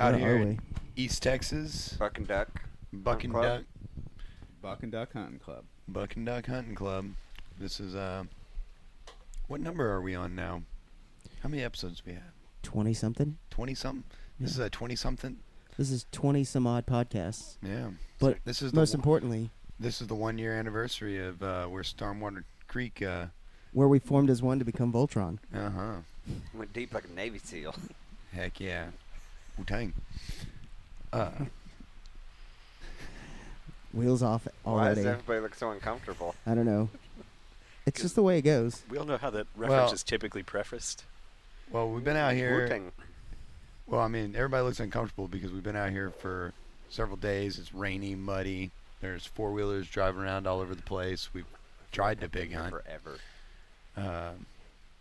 Out Where here are in we? East Texas. Buck and Duck. Buck and Club. Duck. Buck and Duck Hunting Club. Buck and Duck Hunting Club. This is, what number are we on now? How many episodes do we have? 20-something. 20-something? This is a 20-something? This is 20-some-odd podcasts. Yeah. But this is most importantly, this is the 1 year anniversary of where Stormwater Creek. where we formed as one to become Voltron. Went deep like a Navy SEAL. Heck yeah. Wu-Tang. Wheels off Why already. does everybody look so uncomfortable? I don't know. It's just the way it goes. We all know how that reference is typically prefaced. Well, we've been out here. Wu-Tang. Well, I mean, everybody looks uncomfortable because we've been out here for several days. It's rainy, muddy. There's four-wheelers driving around all over the place. We've tried to pig hunt. Forever.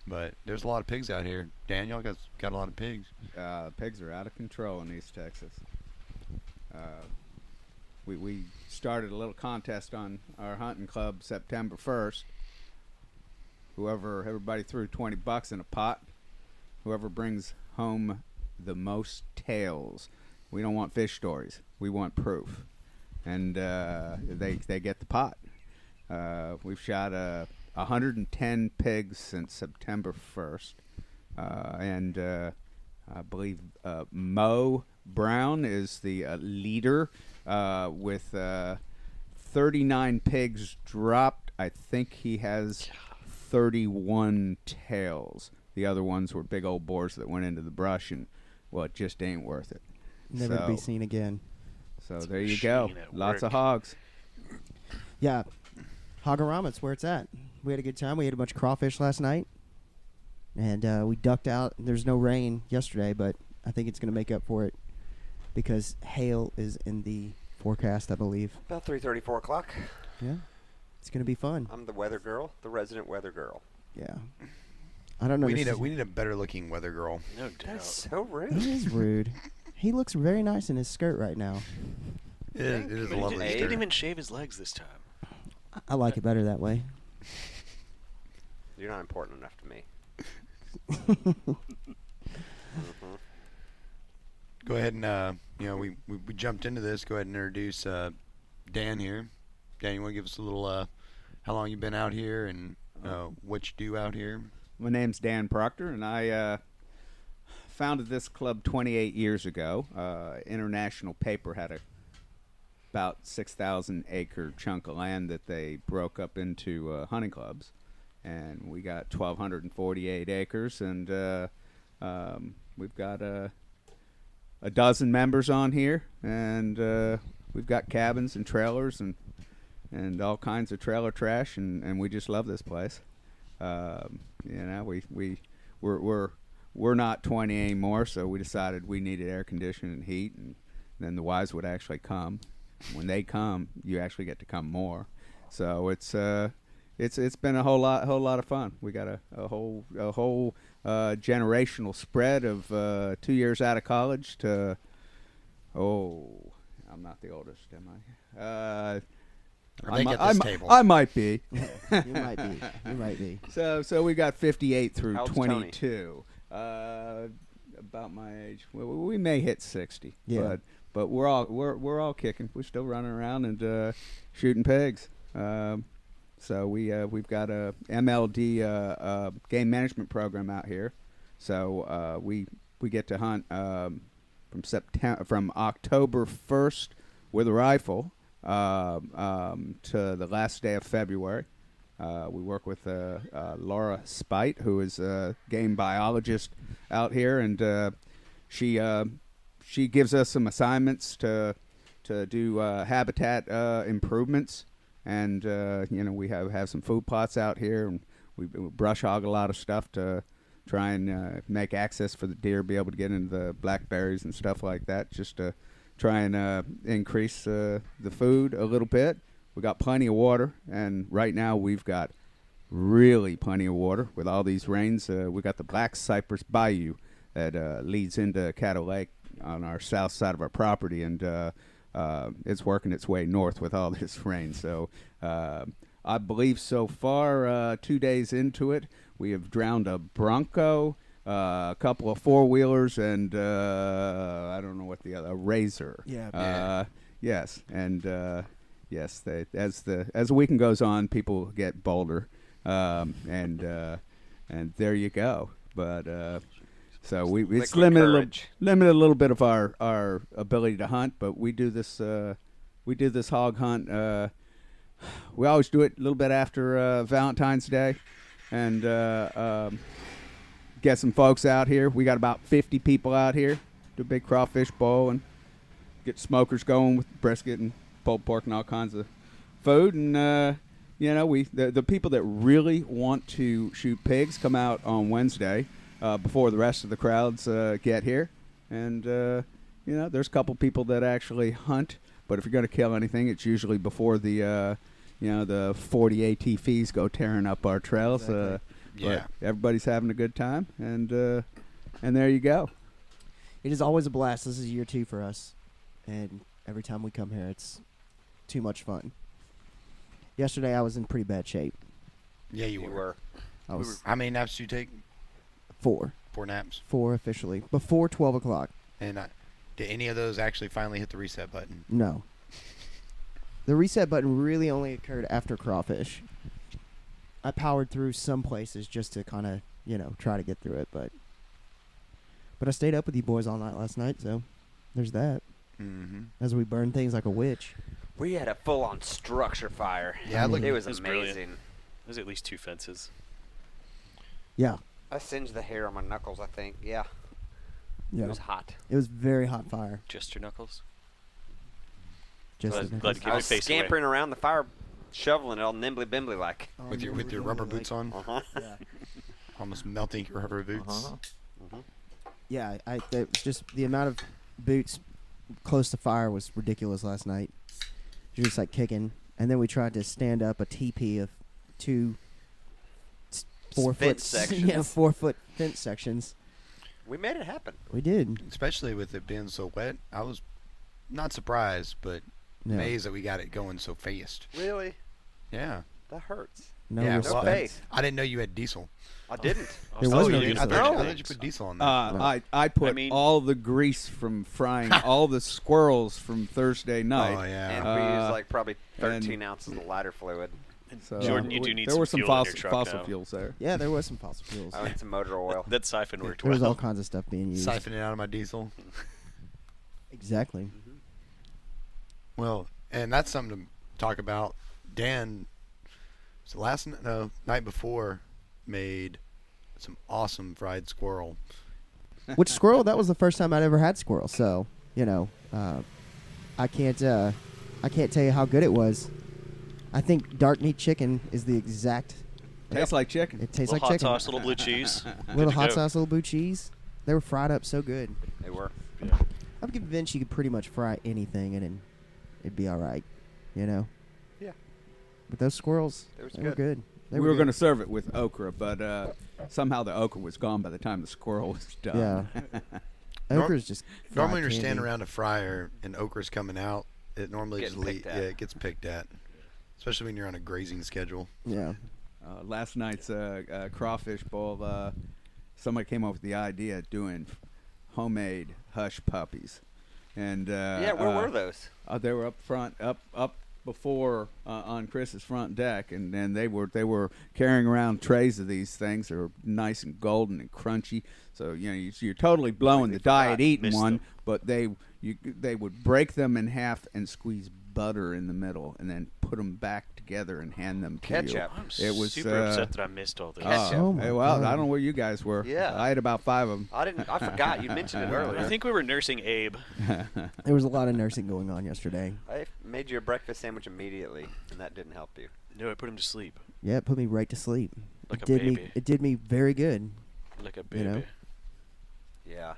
But there's a lot of pigs out here. Dan, y'all got a lot of pigs. Pigs are out of control in East Texas. We started a little contest on our hunting club September 1st. Everybody threw $20 in a pot. Whoever brings home the most tails. We don't want fish stories. We want proof. And they get the pot. We've shot 110 pigs since September 1st. And I believe Mo Brown is the leader with 39 pigs dropped. I think he has 31 tails. The other ones were big old boars that went into the brush, and, well, it just ain't worth it. Never to be seen again. So there you go. Lots of hogs. Yeah. HOGORAMA, it's where it's at. We had a good time. We ate a bunch of crawfish last night. And we ducked out. There's no rain yesterday, but I think it's going to make up for it because hail is in the forecast, I believe. About 3:30, 4 o'clock. Yeah. It's going to be fun. I'm the weather girl, the resident weather girl. Yeah. I don't know. We need a better looking weather girl. No doubt. That's so rude. He is rude. He looks very nice in his skirt right now. It is a He lovely didn't skirt. even shave his legs this time. I like it better that way. You're not important enough to me. Go ahead and we jumped into this. Go ahead and introduce Dan here. Dan, you want to give us a little how long you've been out here and what you do out here? My name's Dan Proctor, and I founded this club 28 years ago. International Paper had about 6,000 acre chunk of land that they broke up into hunting clubs, and we got 1,248 acres, and we've got a dozen members on here, and we've got cabins and trailers and all kinds of trailer trash, and we just love this place. We're not 20 anymore, so we decided we needed air conditioning and heat, and then the wives would actually come. When they come, you actually get to come more. So it's been a whole lot of fun. We got a whole generational spread of 2 years out of college to I'm not the oldest, am I? I might be. You might be. You might be. So we got 58 through How's 22. About my age. We may hit 60. Yeah. But we're all kicking. We're still running around and shooting pigs. So we've got a MLD game management program out here. So we get to hunt from October 1st with a rifle to the last day of February. We work with Laura Spite, who is a game biologist out here, and she gives us some assignments to do habitat improvements, and we have some food plots out here, and we brush hog a lot of stuff to try and make access for the deer, be able to get into the blackberries and stuff like that, just to try and increase the food a little bit. We got plenty of water, and right now we've got really plenty of water with all these rains. We got the Black Cypress Bayou that leads into Caddo Lake on our south side of our property, and it's working its way north with all this rain. So I believe so far, 2 days into it, we have drowned a bronco, a couple of 4-wheelers, and I don't know what the other, a Razor. Yeah. Yes, and yes, as the weekend goes on, people get bolder, and there you go. But so it's Liquid limited courage. a little bit of our ability to hunt, but we do this hog hunt. We always do it a little bit after Valentine's Day, and get some folks out here. We got about 50 people out here. Do a big crawfish bowl and get smokers going with brisket and pulled pork and all kinds of food. And the people that really want to shoot pigs come out on Wednesday before the rest of the crowds get here. And there's a couple people that actually hunt. But if you're going to kill anything, it's usually before the 40 ATVs go tearing up our trails. Exactly. Yeah. But everybody's having a good time, and there you go. It is always a blast. This is year 2 for us, and every time we come here, it's too much fun. Yesterday, I was in pretty bad shape. Yeah, you were. I was How many naps do you take? 4. 4 naps. 4 officially. Before 12 o'clock. And did any of those actually finally hit the reset button? No. The reset button really only occurred after crawfish. I powered through some places just to kind of, try to get through it, but I stayed up with you boys all night last night, so there's that. Mm-hmm. As we burned things like a witch. We had a full-on structure fire. Yeah, look- it was It was amazing. brilliant. There's at least 2 fences. Yeah. I singed the hair on my knuckles, I think. Yeah. Yeah. It was hot. It was very hot fire. Just your knuckles. Just Glad- as glad to I Get was your face away. scampering around the fire, shoveling it all nimbly-bimbly like. With your rubber boots on, Uh-huh. Yeah. almost melting your rubber boots. Yeah, it was just the amount of boots close to fire was ridiculous last night. You're just like kicking, and then we tried to stand up a teepee of 2 4 foot Fence sections. Yeah, 4 foot fence sections. We made it happen. We did. Especially with it being so wet, I was not surprised, but No, amazed that we got it going so fast. Really? Yeah. That hurts. no yeah, respect. well, faith. I didn't know you had diesel. I didn't. There Oh, was so no you diesel. did I the thought things. you put diesel on there. I put I mean- all the grease from frying all the squirrels from Thursday night. Oh yeah. And we used like probably and- 13 ounces of lighter fluid. So Jordan, you do need there some were some fuel in your fossil, truck fossil now. fuels there. Yeah, there was some fossil fuels. I went some motor oil. That siphon worked There was well. all kinds of stuff being used. Siphoning out of my diesel. Exactly. Well, and that's something to talk about. Dan, so night before, made some awesome fried squirrel. Which squirrel? That was the first time I'd ever had squirrel. So I can't tell you how good it was. I think dark meat chicken is the exact. Tastes like chicken. It tastes Little like hot chicken. sauce, little blue cheese. Little Good to hot go. sauce, little blue cheese. They were fried up so good. They were. Yeah. I'm convinced you could pretty much fry anything and it'd be all right. Yeah. But those squirrels, It was they were good. good. We were going to serve it with okra, but somehow the okra was gone by the time the squirrel was done. Yeah. Norm- Okra's just Normally, fried when you're standing candy. around a fryer and okra's coming out, it normally Getting just picked at. it gets picked at, especially when you're on a grazing schedule. Yeah. Last night's crawfish bowl, somebody came up with the idea of doing homemade hush puppies, and Yeah, where were those? They were up front, up before on Chris's front deck, and they were carrying around trays of these things. They were nice and golden and crunchy. So you're totally blowing the diet eating Missed one, them. but they would break them in half and squeeze butter in the middle, and then put them back together and hand them to Ketchup. you. I'm It was super upset that I missed all this. Ketchup. Oh my well, God. I don't know where you guys were. Yeah. I had about 5 of them. I forgot. You mentioned it earlier. I think we were nursing Abe. There was a lot of nursing going on yesterday. I made you a breakfast sandwich immediately, and that didn't help you. No, I put him to sleep. Yeah, it put me right to sleep. Like it a did baby. me. It did me very good. Like a baby. know? Yeah.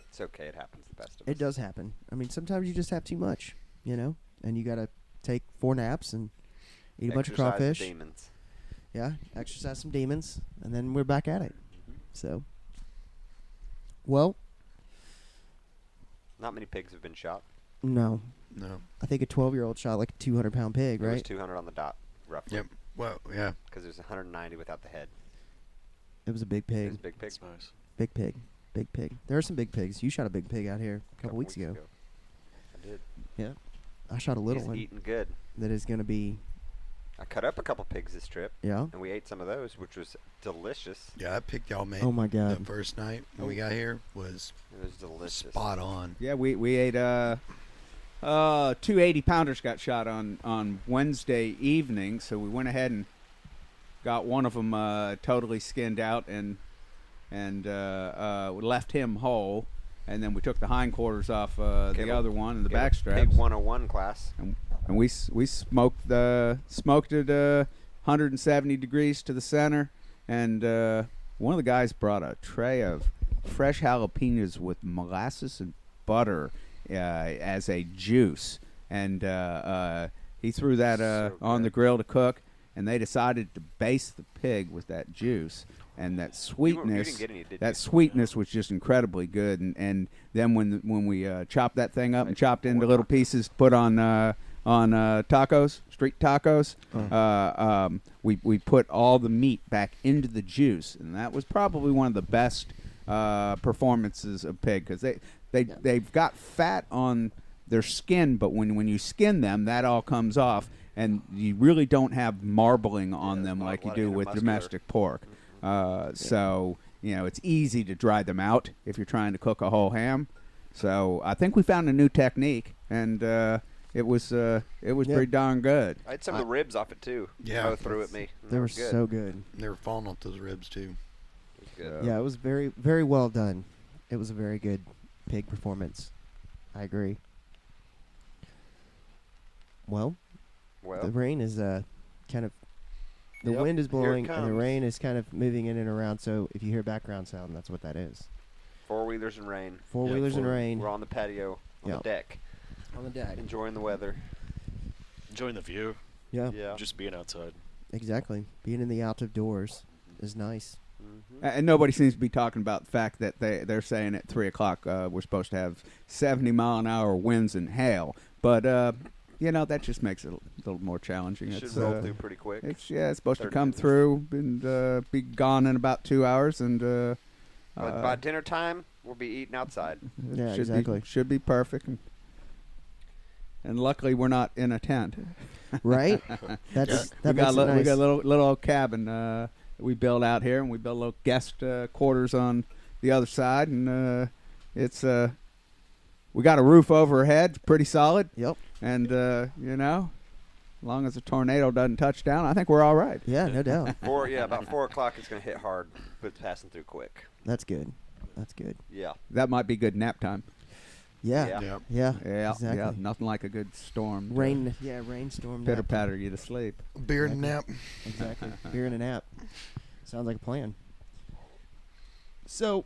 It's okay. It happens to the best of us. It does happen. I mean, sometimes you just have too much, and you gotta take 4 naps and eat a bunch of Exercise the crawfish. demons. Yeah, exercise some demons, and then we're back at it. So, well, Not many pigs have been shot. no, No. I think a 12-year-old shot like a 200-pound pig, There was right? 200 on the dot, roughly. Yep. Well, yeah. Because there's 190 without the head. It was a big It pig. was a big pig. That's nice. Big pig. Big pig. There are some big pigs. You shot a big pig out here a couple weeks ago. I did. Yeah. I shot a little He's one eating good. that is going to be, I cut up a couple pigs this trip, yeah. and we ate some of those, which was delicious. Yeah, that pig y'all made Oh, my the God. first night when we got here was It was delicious. spot on. Yeah, we ate 2 80-pounders got shot on Wednesday evening, so we went ahead and got one of them totally skinned out and left him whole, and then we took the hindquarters off the other one and the back Pig straps, 101 class. and we smoked it 170 degrees to the center, and one of the guys brought a tray of fresh jalapenos with molasses and butter as a juice, and he threw that So on the good. grill to cook, and they decided to baste the pig with that juice, and that You sweetness. didn't get any, did That you? sweetness was just incredibly good, and then when we chopped that thing up and chopped it into little pieces, put on tacos, street tacos, we put all the meat back into the juice, and that was probably one of the best performances of pig, because they've got fat on their skin, but when you skin them, that all comes off, and you really don't have marbling on them not like a you lot do of with intermuscular. domestic pork. So it's easy to dry them out if you're trying to cook a whole ham. So I think we found a new technique, and it was pretty darn good. I had some of the ribs off it too. Yeah. Mo threw at me. They were good. so good. They were falling off those ribs too. It was good. Yeah, it was very, very well done. It was a very good pig performance. I agree. Well, Well, the rain is kind of, the Yep, wind is here it blowing and the comes. rain is kind of moving in and around. So if you hear background sound, that's what that is. four-wheelers and rain. Four-wheelers and rain We're on the patio, on Yep. the deck, on the deck. enjoying the weather. Enjoying the view. Yeah, Yeah. Just being outside. exactly. Being in the out of doors is nice. And nobody seems to be talking about the fact that they're saying at 3 o'clock we're supposed to have 70-mile-an-hour winds and hail. But, that just makes it a little more challenging. Should It's, roll through pretty quick. it's supposed to 30 come minutes. through and be gone in about 2 hours. And But by dinner time, we'll be eating outside. it Yeah, should exactly. should be perfect. And luckily, we're not in a tent. Right? That's we that got makes it nice. we got a little cabin we built out here, and we built little guest quarters on the other side, and it's we got a roof overhead, pretty solid, Yep. and as long as a tornado doesn't touch down, I think we're all right. Yeah, no doubt. About 4 o'clock, it's going to hit hard, but it's passing through quick. That's good. That's good. Yeah. That might be good nap time. Yeah. Yeah. Yep. Yeah. Yeah, Exactly. yeah, nothing like a good storm. Rain. Yeah, rainstorm. pitter nap. patter you to sleep. Beer and nap. Exactly. Beer and a nap. Sounds like a plan. So,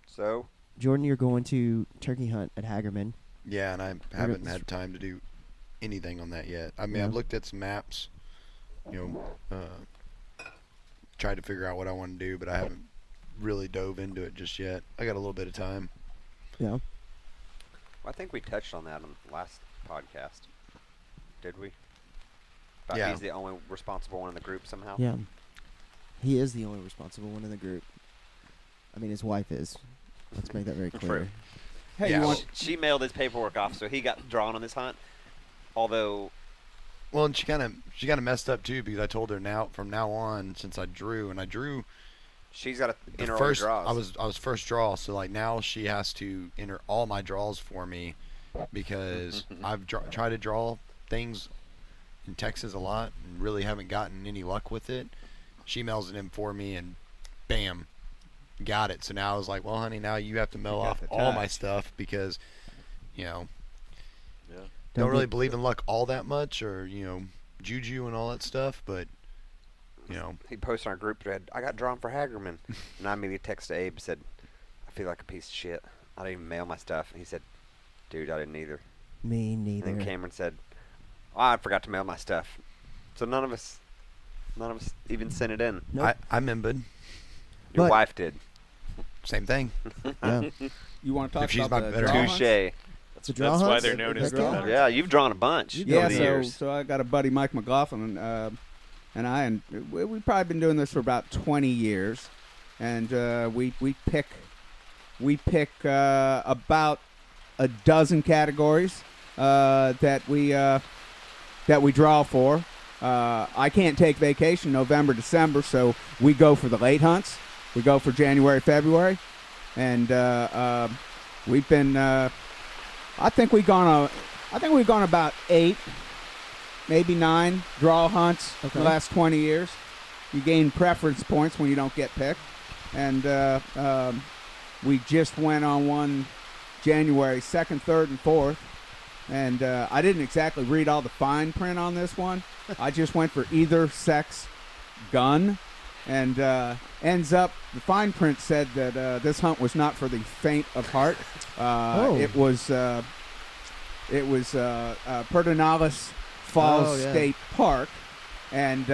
So, Jordan, you're going to turkey hunt at Hagerman. Yeah, and I haven't had time to do anything on that yet. I mean, Yeah. I've looked at some maps, tried to figure out what I want to do, but I haven't really dove into it just yet. I got a little bit of time. Yeah. I think we touched on that on the last podcast. Did we? About Yeah. he's the only responsible one in the group somehow. Yeah. He is the only responsible one in the group. I mean, his wife is. Let's make that very clear. True. Hey, Yeah. you want? She mailed his paperwork off, so he got drawn on this hunt. Although, Well, and she kind of messed up too because I told her from now on, since I drew she's got to the enter all first your draws. I was first draw, so like now she has to enter all my draws for me because I've tried to draw things in Texas a lot and really haven't gotten any luck with it. She mails it in for me and bam, got it. So now I was like, well, honey, now you have to mail You got off the all my touch. stuff because Yeah. don't really get- believe in luck all that much or juju and all that stuff, but He posted on our group thread, I got drawn for Hagerman. And I immediately texted Abe, said, I feel like a piece of shit. I didn't even mail my stuff. And he said, dude, I didn't either. Me And neither. then Cameron said, I forgot to mail my stuff. So none of us even sent it in. Nope. I remembered. Your But- wife did. Same thing. Yeah. You want to talk If she's about my the better draw half. hunts? Touche. That's, The draw that's why hunts? they're known as Heck the yeah. better. Yeah, you've drawn a bunch You over Yeah, the so years. so I got a buddy, Mike McLaughlin. and I, and we've probably been doing this for about 20 years, and we pick about a dozen categories that we draw for. I can't take vacation November, December, so we go for the late hunts. We go for January, February, and we've been. I think we've gone about 8, maybe 9 draw hunts in the last 20 years. You gain preference points when you don't get picked, and we just went on one January 2nd, 3rd, and 4th. And I didn't exactly read all the fine print on this one. I just went for either sex gun. And ends up, the fine print said that this hunt was not for the faint of heart. It was Pedernales Falls State Park. And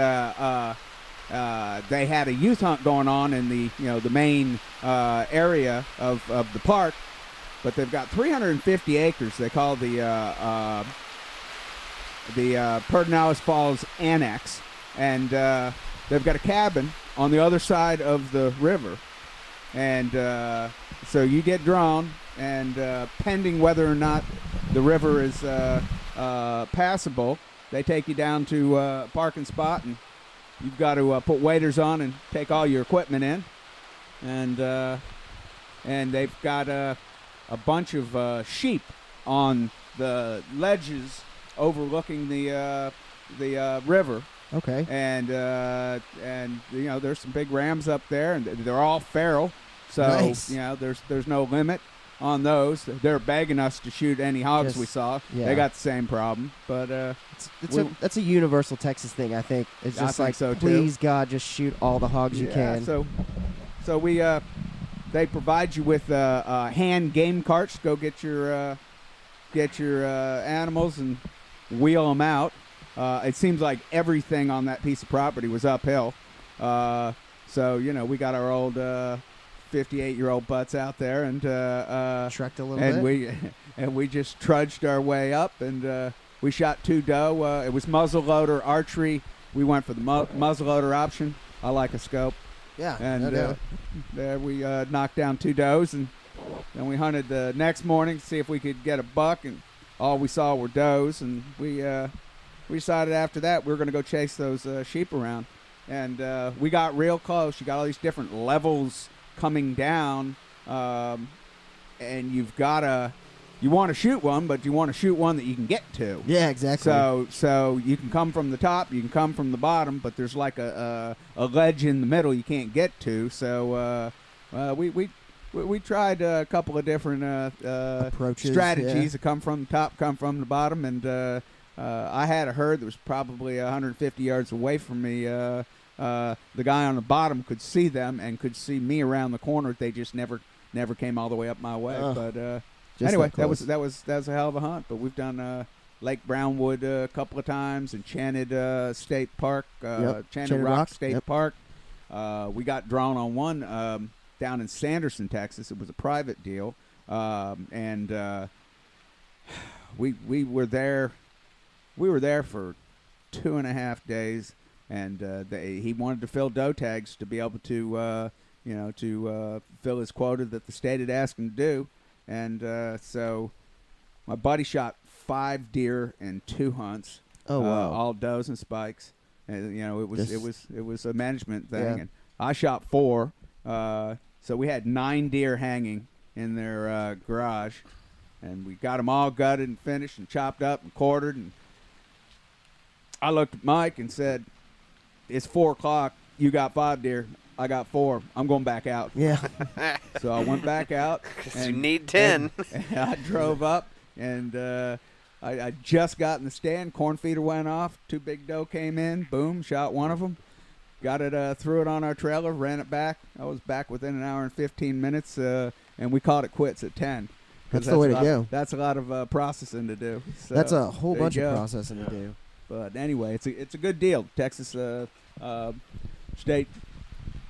they had a youth hunt going on in the main area of the park. But they've got 350 acres. They call the Pedernales Falls Annex, and they've got a cabin on the other side of the river, and so you get drawn, and pending whether or not the river is passable, they take you down to a parking spot, and you've got to put waders on and take all your equipment in, and they've got a bunch of sheep on the ledges overlooking the river. Okay. And there's some big rams up there, and they're all feral. So nice. There's no limit on those. They're begging us to shoot any hogs we saw. Yeah. They got the same problem, but that's a universal Texas thing. I think it's just like, so please God, just shoot all the hogs you can. So we they provide you with hand game carts to go get your animals and wheel them out. It seems like everything on that piece of property was uphill. So we got our old 58-year-old butts out there and trekked a little bit. we just trudged our way up, and we shot 2 doe. It was muzzleloader archery. We went for the muzzleloader option. I like a scope. Yeah, and there we knocked down 2 does, and then we hunted the next morning to see if we could get a buck, and all we saw were does, and we decided after that we were going to go chase those sheep around, and we got real close. You got all these different levels coming down, and you want to shoot one, but you want to shoot one that you can get to. Yeah, exactly. So you can come from the top, you can come from the bottom, but there's like a ledge in the middle you can't get to. So we tried a couple of different approaches, strategies to come from the top, come from the bottom, and I had a herd that was probably 150 yards away from me. The guy on the bottom could see them and could see me around the corner. They just never came all the way up my way, but. Anyway, that was a hell of a hunt. But we've done Lake Brownwood a couple of times, and Enchanted State Park, Enchanted Rock State Park. We got drawn on one down in Sanderson, Texas. It was a private deal, and we were there. We were there for 2.5 days, and he wanted to fill doe tags to be able to fill his quota that the state had asked him to do. And so my buddy shot 5 deer and 2 hunts. Oh wow! All does and spikes. And it was a management thing. Yeah. And I shot 4. So we had 9 deer hanging in their garage, and we got them all gutted and finished and chopped up and quartered. And I looked at Mike and said, "It's 4 o'clock. You got 5 deer. I got 4. I'm going back out." Yeah. So I went back out. Because you need 10. And I drove up, and I just got in the stand. Corn feeder went off. 2 big doe came in. Boom, shot one of them. Got it, threw it on our trailer, ran it back. I was back within an hour and 15 minutes, and we called it quits at 10. That's the way to go. That's a lot of processing to do. So that's a whole bunch of processing to do. But anyway, it's a good deal. Texas state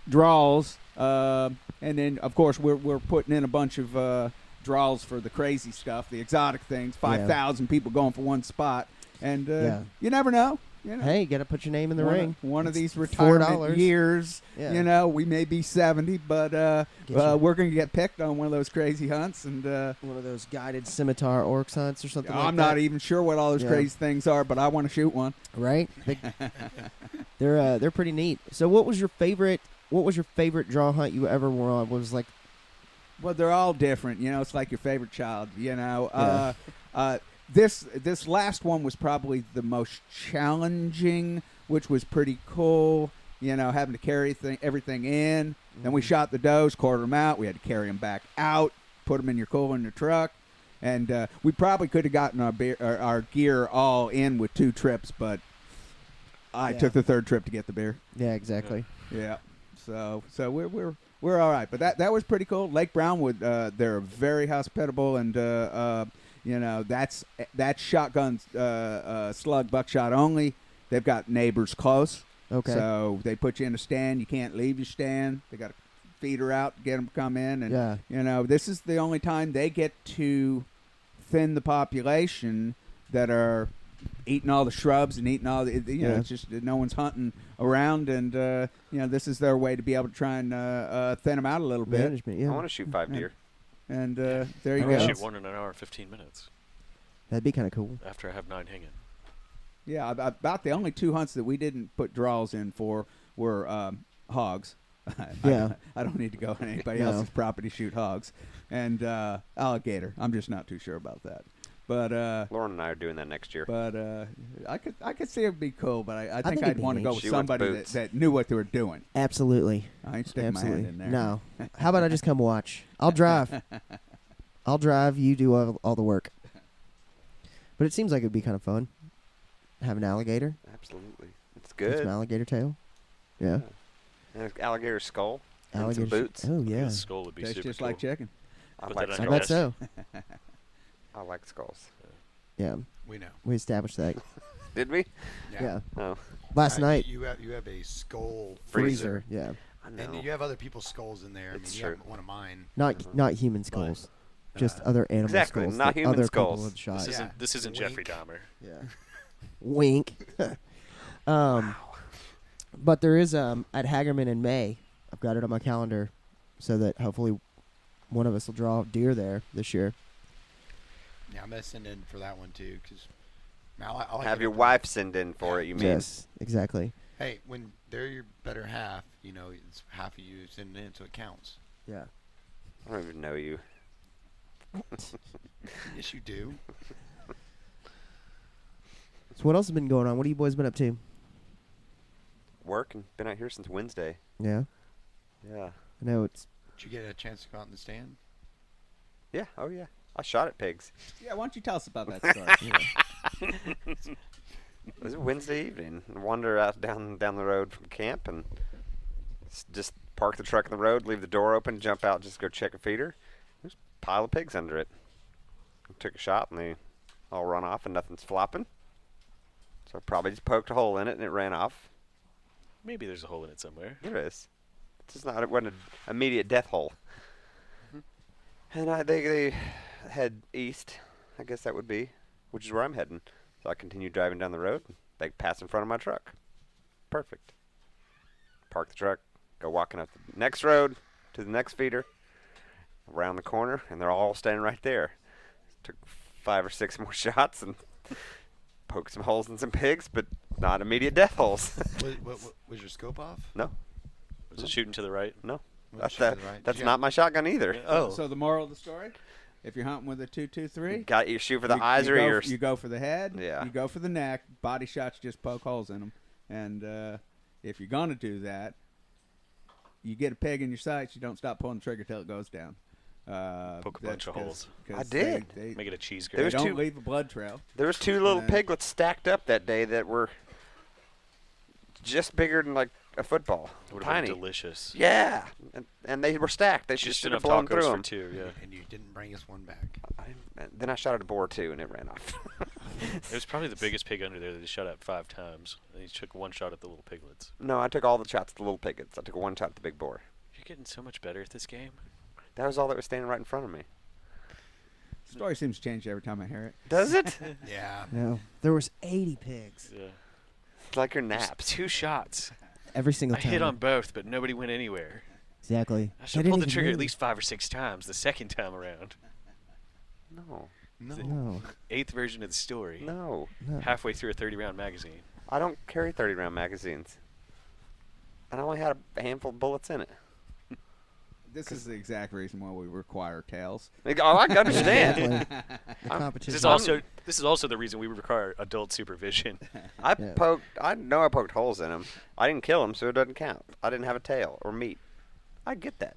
draws, and then of course we're putting in a bunch of draws for the crazy stuff, the exotic things. 5,000 people going for one spot, and you never know. You know, Hey, you got to put your name in the ring. One of these $4. retirement years, Yeah. you know, we may be 70, but we're going to get picked on one of those crazy hunts. And One of those guided scimitar orc hunts or something like that. I'm not even sure what all those Yeah. crazy things are, but I want to shoot one. Right? They're pretty neat. So what was your favorite draw hunt you ever were on? What was like Well, they're all different. You know, it's like your favorite child. You know, Yeah. This last one was probably the most challenging, which was pretty cool. You know, having to carry everything in. Then we shot the does, quartered them out. We had to carry them back out, put them in your cooler in your truck, and we probably could have gotten our gear all in with 2 trips, but I took the 3rd trip to get the beer. Yeah, exactly. Yeah. So we're all right, but that was pretty cool. Lake Brownwood, they're very hospitable, and you know, that's shotgun slug buckshot only. They've got neighbors close. Okay. So they put you in a stand. You can't leave your stand. They got to feed her out, get them to come in, and Yeah. you know, this is the only time they get to thin the population that are eating all the shrubs and eating all the, you know, Yeah. it's just no one's hunting around, and you know, this is their way to be able to try and thin them out a little bit. Management, yeah. I want to shoot 5 deer. And there you Oh, go. yeah. Shoot one in an hour and 15 minutes That'd be kind of cool. after I have 9 hanging. Yeah, about the only 2 hunts that we didn't put draws in for were hogs. Yeah. I don't need to go on anybody No. else's property to shoot hogs, and alligator. I'm just not too sure about that. But Lauren and I are doing that next year. I could see it'd be cool, but I think think I'd it'd be want to go neat. with She wants somebody boots. that knew what they were doing. Absolutely. I ain't sticking my Absolutely. hand in there. No. How about I just come watch? I'll drive. I'll drive. You do all the work. But it seems like it'd be kind of fun. Have an alligator. Absolutely. It's Get good. some alligator tail. Yeah. And an alligator skull. Alligator. And some boots. Oh yeah. The skull would be Tastes super just cool. like chicken. I Put like that I on bet skulls. so. I like skulls. Yeah. We know. We established that. Did we? Yeah. Oh, Last night. You have a skull Freezer. Yeah. I know. and you have other people's skulls in there. It's I mean, true. you have one of mine. Not human skulls. Just other animal Exactly, skulls. not that human other skulls. people had shot. This isn't Wink. Jeffrey Dahmer. Yeah. Wink. But there is at Hagerman in May. I've got it on my calendar, so that hopefully one of us will draw deer there this year. Yeah, I'm gonna send in for that one too, because I like Have it your up- wife send in for it, you mean? Yes, exactly. Hey, when they're your better half, you know, it's half of you sending in, so it counts. Yeah. I don't even know you. Yes, you do. So what else has been going on? What have you boys been up to? Work and been out here since Wednesday. Yeah. Yeah. I know it's. Did you get a chance to go out in the stand? Yeah. Oh, yeah. I shot at pigs. Yeah, why don't you tell us about that story? It was a Wednesday evening. I wander out down the road from camp and just park the truck in the road, leave the door open, jump out, just go check a feeder. There's a pile of pigs under it. I took a shot and they all run off and nothing's flopping. So I probably just poked a hole in it and it ran off. Maybe there's a hole in it somewhere. There is. It's just not. It wasn't an immediate death hole. And they head east. I guess that would be, which is where I'm heading. So I continue driving down the road. They pass in front of my truck. Perfect. Park the truck. Go walking up the next road to the next feeder. Around the corner, and they're all standing right there. Took 5 or 6 more shots and poked some holes in some pigs, but not immediate death holes. Was your scope off? No. Was it shooting to the right? No. Was That's it shooting to the right? that's Did you not have- my shotgun either. Oh. So the moral of the story: if you're hunting with a 223, Got you shoot for the you- eyes you or go, ears. You go for the head. Yeah. You go for the neck. Body shots just poke holes in them. And if you're gonna do that, you get a peg in your sights. You don't stop pulling the trigger till it goes down. Poke a bunch of holes. I did. They Make it a cheese There grater. was don't two- leave a blood trail. There was 2 little Yeah. piglets stacked up that day that were just bigger than like a football. Would have Tiny. been delicious. Yeah. And they were stacked. They should Just have enough flown tacos through for them. 2. Yeah. And you didn't bring us one back. Then I shot at a boar too, and it ran off. It was probably the biggest pig under there that he shot at 5 times. And he took 1 shot at the little piglets. No, I took all the shots at the little piglets. I took 1 shot at the big boar. You're getting so much better at this game. That was all that was standing right in front of me. The story seems to change every time I hear it. Does it? Yeah. No. There was 80 pigs. Yeah. It's like your naps. 2 shots. Every single I time. hit on both, but nobody went anywhere. Exactly. I They should have didn't pulled the even trigger at move. least 5 or 6 times the second time around. No. No. 8th version of the story. No. No. Halfway through a 30-round magazine. I don't carry 30-round magazines. And I only had a handful of bullets in it. This is the exact reason why we require tails. Like, oh, I understand. Exactly. The I'm- competition. This is also the reason we require adult supervision. Yeah. I know I poked holes in him. I didn't kill him, so it doesn't count. I didn't have a tail or meat. I get that.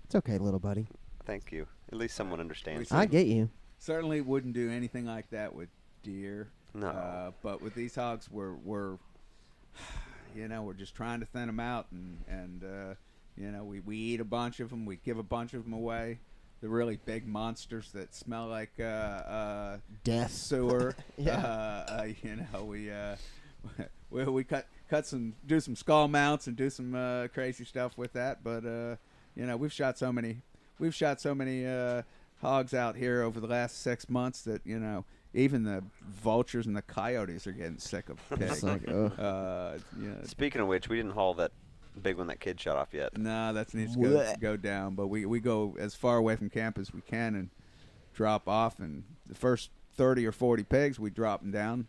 It's okay, little buddy. Thank you. At least someone understands. I get you. Certainly wouldn't do anything like that with deer. No. But with these hogs, we're just trying to thin them out, and we eat a bunch of them. We give a bunch of them away. The really big monsters that smell like Death. sewer. Yeah. We cut some, do some skull mounts and do some crazy stuff with that. But we've shot so many hogs out here over the last 6 months that even the vultures and the coyotes are getting sick of pigs. It's like, ugh. Speaking of which, we didn't haul that big one that kid shot off yet. No, that needs to Blech. go down. But we go as far away from camp as we can and drop off. And the first 30 or 40 pigs, we drop them down,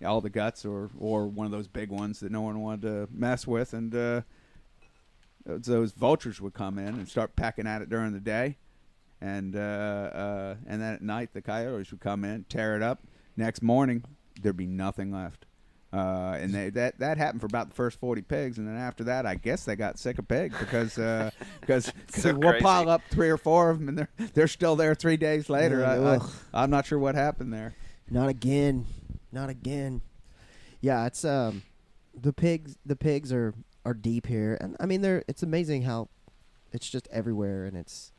all the guts or one of those big ones that no one wanted to mess with. And those vultures would come in and start pecking at it during the day. And then at night, the coyotes would come in, tear it up. Next morning, there'd be nothing left. And that happened for about the first 40 pigs, and then after that, I guess they got sick of pigs because So we'll crazy. pile up 3 or 4 of them, and they're still there 3 days later. Yeah, I'm not sure what happened there. Not again. Not again. Yeah, it's the pigs are deep here, and I mean it's amazing how it's just everywhere, and it's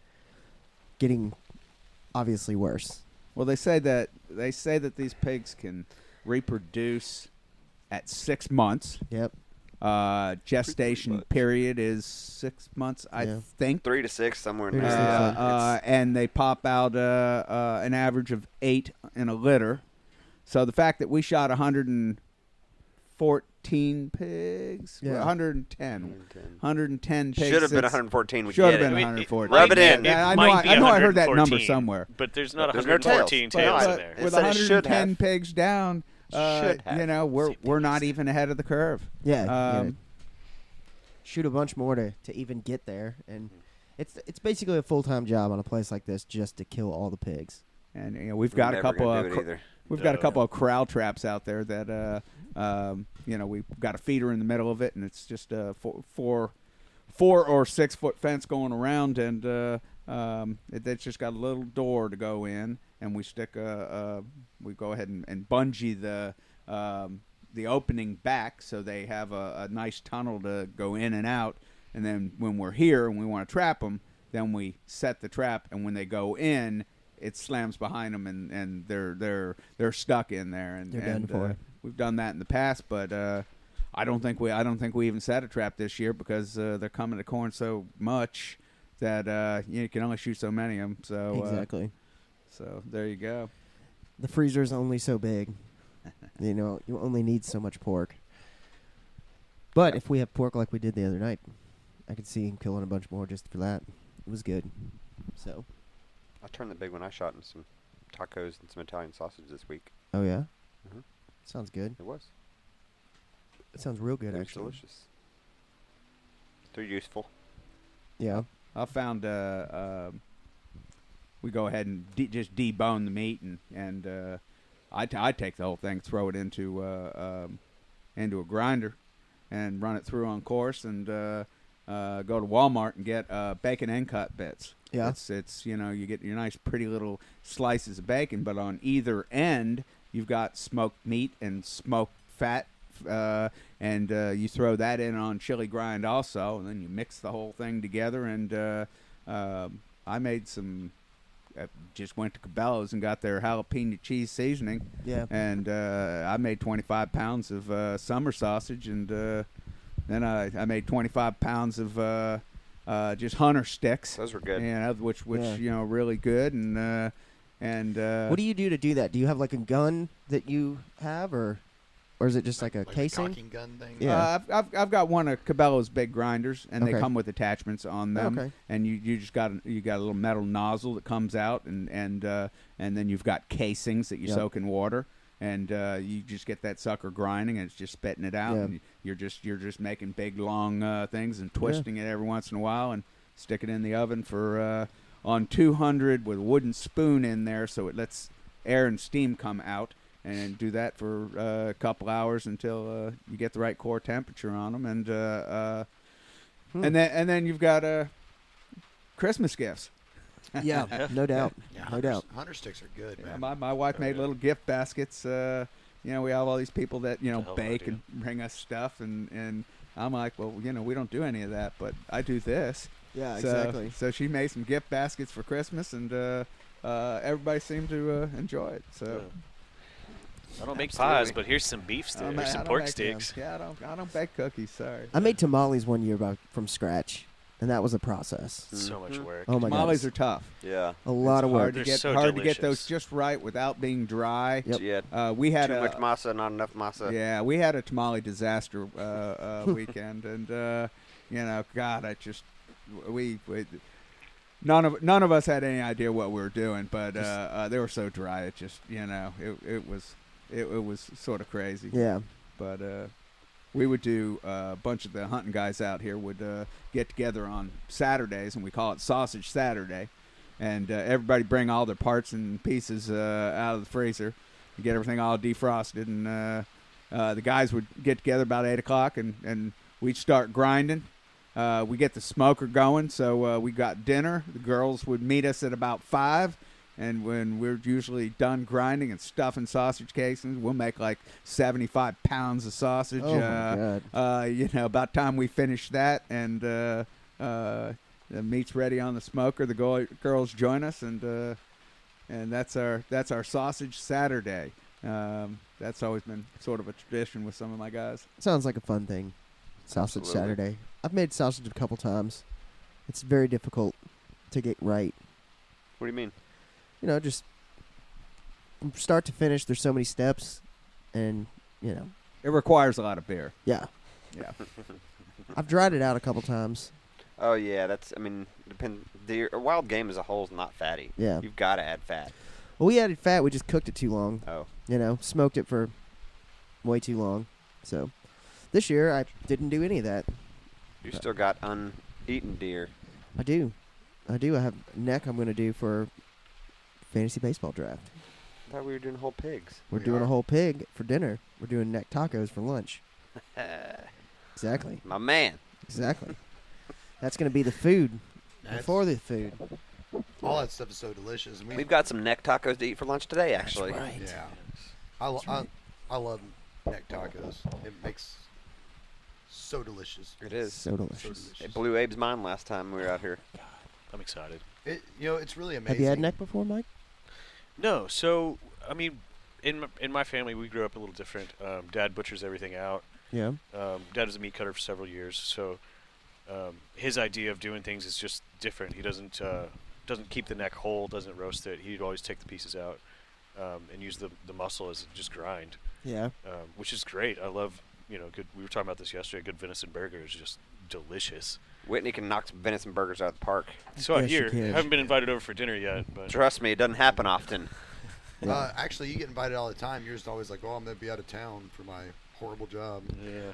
getting obviously worse. Well, they say that these pigs can reproduce at 6 months. Yep. Gestation period is 6 months, I Yeah. think. 3 to 6, somewhere in 3 to there. 6, Yeah. And they pop out an average of 8 in a litter. So the fact that we shot 114 pigs, Yeah. 110 pigs. Should have been it's- 114. We Should have get been it. 114. Rub it in. Yeah, I might be know I heard that number 114, somewhere. But there's not There's no tails. 114 tails But- in there. It With said it should 110 have. pigs down, Should have. we're not even ahead of the curve. Yeah. you gotta Um, shoot a bunch more to even get there, and it's basically a full-time job on a place like this just to kill all the pigs. And we've got a Never couple gonna of do it either. we've got a couple of corral traps out there that we've got a feeder in the middle of it, and it's just a 4 or 6 foot fence going around, and it's just got a little door to go in, and we stick we go ahead and bungee the opening back so they have a nice tunnel to go in and out, and then when we're here and we want to trap them, then we set the trap, and when they go in, it slams behind them, and they're stuck in there, and They're done for. We've done that in the past, but I don't think we even set a trap this year because they're coming to corn so much that you can only shoot so many of them. So Exactly. so there you go. The freezer's only so big. You only need so much pork. But if we have pork like we did the other night, I could see him killing a bunch more just for that. It was good. So. I turned the big one I shot in some tacos and some Italian sausage this week. Oh yeah. Mhm. Sounds good. It was. It sounds real good, It was actually. delicious. They're useful. Yeah. I found we go ahead and just debone the meat, and I take the whole thing, throw it into a grinder, and run it through on course, and go to Walmart and get bacon end cut bits. Yeah. It's you get your nice pretty little slices of bacon, but on either end you've got smoked meat and smoked fat, and you throw that in on chili grind also, and then you mix the whole thing together. And I made some. Just went to Cabela's and got their jalapeno cheese seasoning. Yeah. And I made 25 pounds of summer sausage, and then I made 25 pounds of just hunter sticks. Those were good. Which Yeah. really good. And What do you do to do that? Do you have like a gun that you have, or? or is it just like a like casing? a cocking gun thing. Yeah. I've got one of Cabela's big grinders, and they Okay. come with attachments on them. Okay. And you just got a little metal nozzle that comes out, and then you've got casings that you Yep. soak in water, and you just get that sucker grinding, and it's just spitting it out, Yeah. and you're just making big long things and twisting it every once in a while, and stick it in the oven for on 200 with a wooden spoon in there, so it lets air and steam come out. And do that for a couple hours until you get the right core temperature on them, and then you've got Christmas gifts. Yeah, no doubt. Yeah, No doubt. Hunter sticks are good, man. My wife made little gift baskets. We have all these people that That's a hell of an bake idea. and bring us stuff, and I'm like, well, we don't do any of that, but I do this. Yeah, So- exactly. So she made some gift baskets for Christmas, and everybody seemed to enjoy it. So. I don't make Absolutely. pies, but here's some beef sticks. Here's some pork sticks. Yeah, I don't bake cookies. Sorry. I made tamales one year from scratch, and that was a process. So much work. Oh my Tamales god, are tough. Yeah. a lot of work. Hard to They're get so hard to get those delicious. just right without being dry. Yep. Yeah. We had Too much masa, not enough masa. Yeah, we had a tamale disaster weekend, and God, we none of us had any idea what we were doing, but they were so dry. It just it was sort of crazy. Yeah, But we would do a bunch of the hunting guys out here would get together on Saturdays, and we call it Sausage Saturday. And everybody bring all their parts and pieces out of the freezer, and get everything all defrosted. And the guys would get together about 8 o'clock, and we'd start grinding. We get the smoker going, so we got dinner. The girls would meet us at about 5. And when we're usually done grinding and stuffing sausage casings, we'll make like 75 pounds of sausage. Oh, my God. About time we finish that, and the meat's ready on the smoker. The girls join us, and that's our Sausage Saturday. That's always been sort of a tradition with some of my guys. sounds like a fun thing. Sausage Absolutely. Saturday. I've made sausage a couple times. It's very difficult to get right. What do you mean? Just from start to finish. There's so many steps, and It requires a lot of beer. yeah. Yeah. I've dried it out a couple times. Oh yeah, a wild game as a whole is not fatty. Yeah. You've got to add fat. Well, we added fat. We just cooked it too long. Oh. Smoked it for way too long. So this year I didn't do any of that. You still got uneaten deer. I do. I have neck I'm going to do for fantasy baseball draft. I thought we were doing whole pigs. We're We doing a are. whole pig for dinner. We're doing neck tacos for lunch. Exactly. My man. Exactly. That's going to be the food That's- before the food. all that stuff is so delicious. And We've got some neck tacos to eat for lunch today, actually. right. Yeah, I love neck tacos. It makes so delicious. It is. So So delicious. delicious. It blew Abe's mind last time we were out here. I'm excited. It's really amazing. Have you had neck before, Mike? No, so I mean, in my family, we grew up a little different. Dad butchers everything out. Yeah. Dad was a meat cutter for several years, so his idea of doing things is just different. He doesn't keep the neck whole, doesn't roast it. He'd always take the pieces out and use the muscle as just grind, Yeah. which is great. I love good. We were talking about this yesterday. Good venison burger is just delicious. Whitney can knock some venison burgers out of the park. So I Yes, you hear. can. I haven't been invited over for dinner yet, but Trust me, it doesn't happen often. Yeah. Actually, you get invited all the time. You're just always like, "Oh, I'm gonna be out of town for my horrible job." yeah.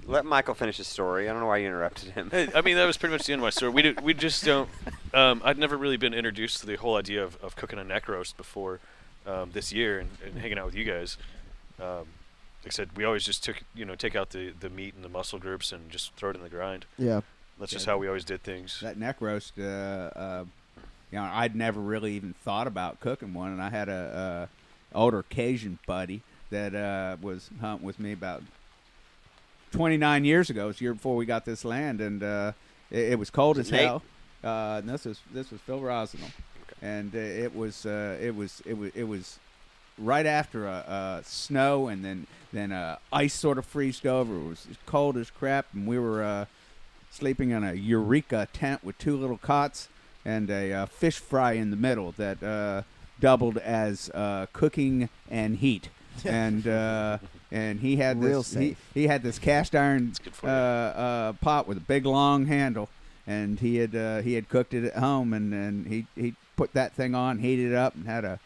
Let Michael finish his story. I don't know why you interrupted him. I mean, that was pretty much the end of my story. We just don't. I'd never really been introduced to the whole idea of cooking a neck roast before this year and hanging out with you guys. Like I said, we always just take out the meat and the muscle groups and just throw it in the grind. Yeah. That's just how we always did things. That neck roast, I'd never really even thought about cooking one, and I had a older Cajun buddy that was hunting with me about 29 years ago. It was the year before we got this land, and it was cold Was as it Nate? hell. And this was Phil Rosnell, and it was right after a snow, and then ice sort of freezed over. It was cold as crap, and we were sleeping in a Eureka tent with 2 little cots and a fish fry in the middle that doubled as cooking and heat. and he had Real this safe. he had this cast iron It's good for you. pot with a big long handle, and he had cooked it at home, and he put that thing on, heated it up, and had a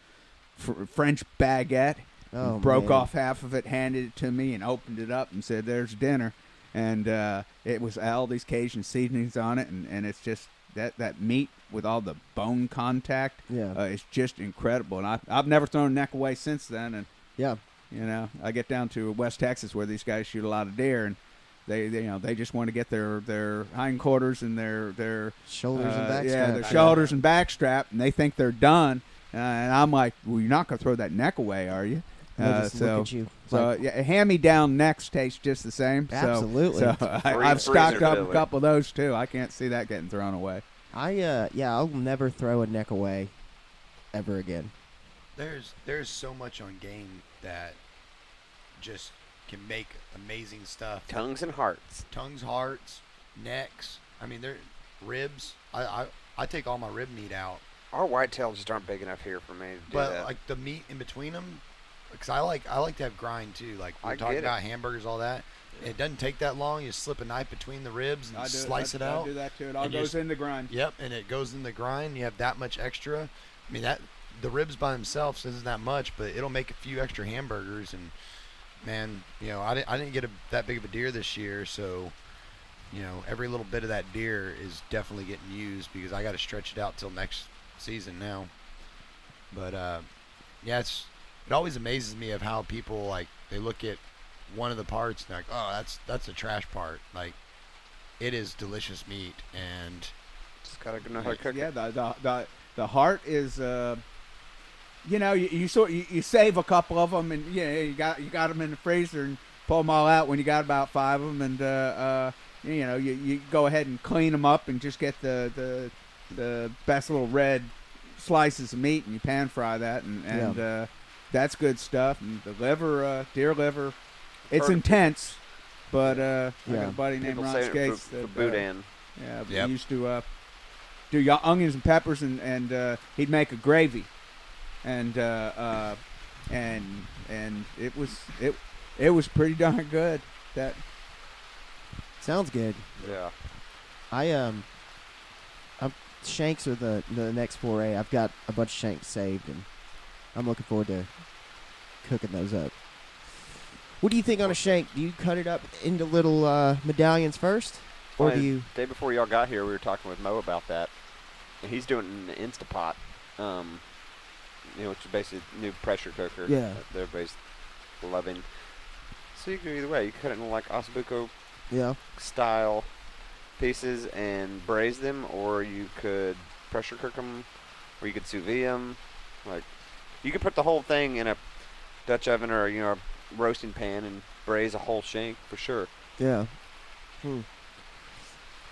French baguette. Oh, Broke man. off half of it, handed it to me, and opened it up and said, "There's dinner." And it was all these Cajun seasonings on it, and it's just that meat with all the bone contact. Yeah. It's just incredible. And I've never thrown a neck away since then. And Yeah. I get down to West Texas where these guys shoot a lot of deer, and they just want to get their hindquarters and their Shoulders and back yeah, strap. their shoulders and back strap, and they think they're done. And I'm like, well, you're not gonna throw that neck away, are you? They just look at you So like- yeah, hand-me-down necks taste just the same. Absolutely. So I've stocked freezer up a filler. couple of those too. I can't see that getting thrown away. I'll never throw a neck away ever again. There's so much on game that just can make amazing stuff. Tongues and hearts. Tongues, hearts, necks. I mean, they're ribs. I take all my rib meat out, Our whitetails just aren't big enough here for me to do but that. like the meat in between them, because I like to have grind too. Like I we're talking get it. about hamburgers, all that. It doesn't take that long. You slip a knife between the ribs and slice it out. I do that too. It all And you goes just- in the grind. Yep, and it goes in the grind. You have that much extra. I mean, that the ribs by themselves isn't that much, but it'll make a few extra hamburgers. And man, I didn't get that big of a deer this year, so every little bit of that deer is definitely getting used because I got to stretch it out till next season now. But yeah, it always amazes me of how people they look at one of the parts and they're like, oh, that's a trash part. Like, it is delicious meat, and Just gotta know how to cook Yeah, it. the heart is you save a couple of them, and you got them in the freezer and pull them all out when you got about 5 of them, and you go ahead and clean them up and just get the best little red slices of meat, and you pan fry that, and that's good stuff. And the liver, deer liver, it's intense, but I got a buddy named People Ron say it Skates for that boudin. we used to do onions and peppers, and he'd make a gravy, and it was pretty darn good. That Sounds good. Yeah. I'm shanks are the next foray. I've got a bunch of shanks saved, and I'm looking forward to cooking those up. What do you think on a shank? Do you cut it up into little medallions first, or do you? Day before y'all got here, we were talking with Mo about that, and he's doing it in an Instapot, which is basically a new pressure cooker. Yeah. That everybody's loving. So you can do either way. You can cut it in like ossobuco Yeah. style pieces and braise them, or you could pressure cook them, or you could sous vide them. Like, you could put the whole thing in a Dutch oven or a roasting pan and braise a whole shank for sure. Yeah.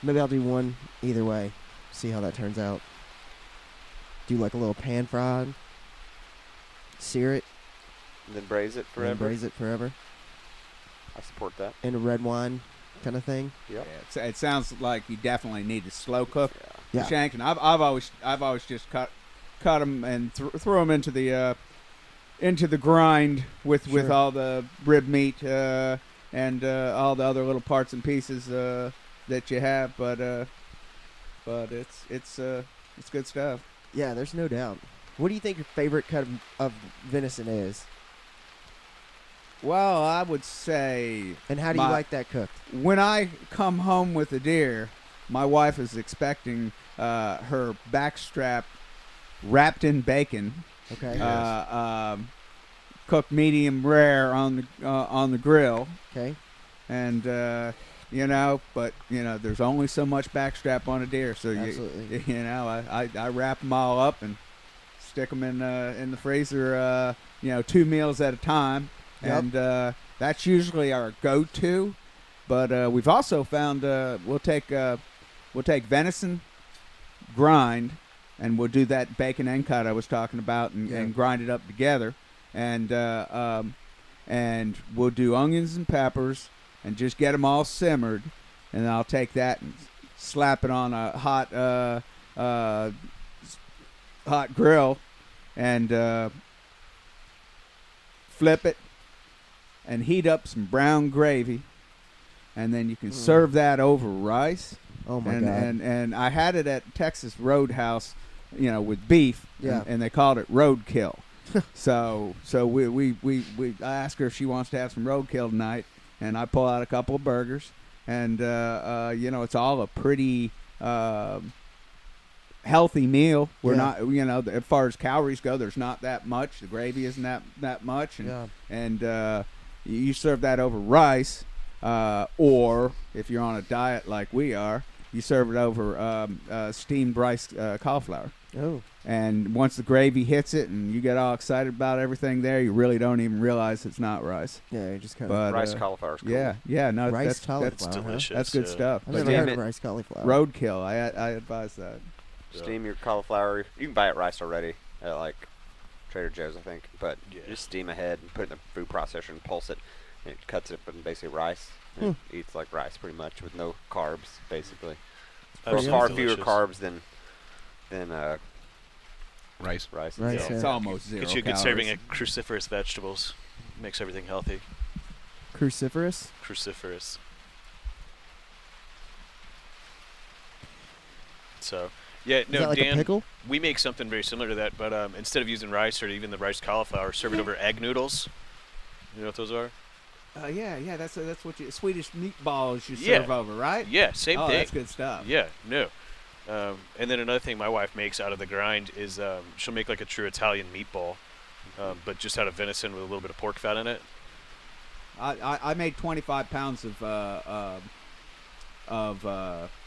Maybe I'll do one either way. See how that turns out. Do like a little pan fried. Sear it. And then braise it And forever. braise it forever. I support that. In a red wine kind of thing. Yep. Yeah, it sounds like you definitely need to slow cook Yeah. Yeah. the shank, and I've always just cut them and threw them into the grind with Sure. all the rib meat and all the other little parts and pieces that you have, but it's good stuff. Yeah, there's no doubt. What do you think your favorite cut of venison is? Well, I would say And how do you My- like that cooked? when I come home with a deer, my wife is expecting her backstrap wrapped in bacon, Okay. cooked medium rare on the grill, Okay. and but there's only so much backstrap on a deer, so Absolutely. I wrap them all up and stick them in the freezer, 2 meals at a time. Yep. And that's usually our go-to, but we've also found we'll take venison, grind, and we'll do that bacon end cut I was talking about, and grind it up together, and we'll do onions and peppers, and just get them all simmered, and I'll take that and slap it on a hot grill, and flip it. and heat up some brown gravy, and then you can serve that over rice. Oh my and, God. And I had it at Texas Roadhouse, with beef. Yeah. And they called it roadkill. so I asked her if she wants to have some roadkill tonight, and I pull out a couple of burgers, and it's all a pretty healthy meal. We're not, as far as calories go, there's not that much. The gravy isn't that much, and you serve that over rice, or if you're on a diet like we are, you serve it over steamed rice cauliflower. Oh. And once the gravy hits it and you get all excited about everything there, you really don't even realize it's not rice. Yeah, you just kind But, of Rice cauliflower is cool. Yeah, no, rice that's cauliflower. It's huh? delicious. that's good yeah. stuff. I've But never yeah, heard of rice cauliflower. roadkill. I advise that. Steam your cauliflower. You can buy it rice already at like Trader Joe's, I think. But Yeah. just steam ahead and put it in the food processor and pulse it. And it cuts it up in basically rice. And it eats like rice pretty much with no carbs, basically. Or Absolutely far fewer delicious. carbs than Rice. rice. Rice, itself. yeah. It's almost zero Gets you a good calories. serving of cruciferous vegetables. Makes everything healthy. Cruciferous? Cruciferous. So, yeah, Is no, that like Dan, a pickle? we make something very similar to that, but instead of using rice or even the rice cauliflower, serve it over egg noodles. You know what those are? Yeah, that's what Swedish meatballs you Yeah. serve over, right? Yeah, same Oh, thing. that's good stuff. Yeah, no. And then another thing my wife makes out of the grind is she'll make like a true Italian meatball, but just out of venison with a little bit of pork fat in it. I made 25 pounds of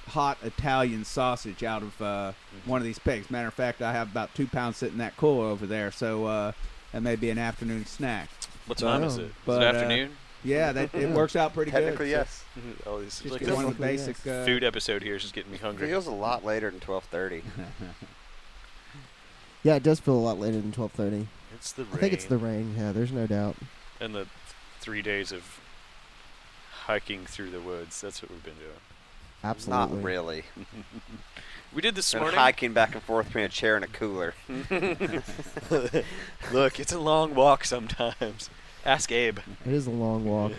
hot Italian sausage out of one of these pigs. Matter of fact, I have about 2 pounds sitting in that cooler over there, so that may be an afternoon snack. What time is Wow. it? Is But, it afternoon? Yeah, it works out pretty good. Technically, So yes. All these, just like one of the Technically, basic food episode here is just getting me hungry. Feels a lot later than 12:30. Yeah, it does feel a lot later than 12:30. It's the rain. I think it's the rain. Yeah, there's no doubt. And the 3 days of hiking through the woods. That's what we've been doing. Absolutely. Not really. We did this Been morning. hiking back and forth between a chair and a cooler. Look, it's a long walk sometimes. Ask Abe. It is a long walk.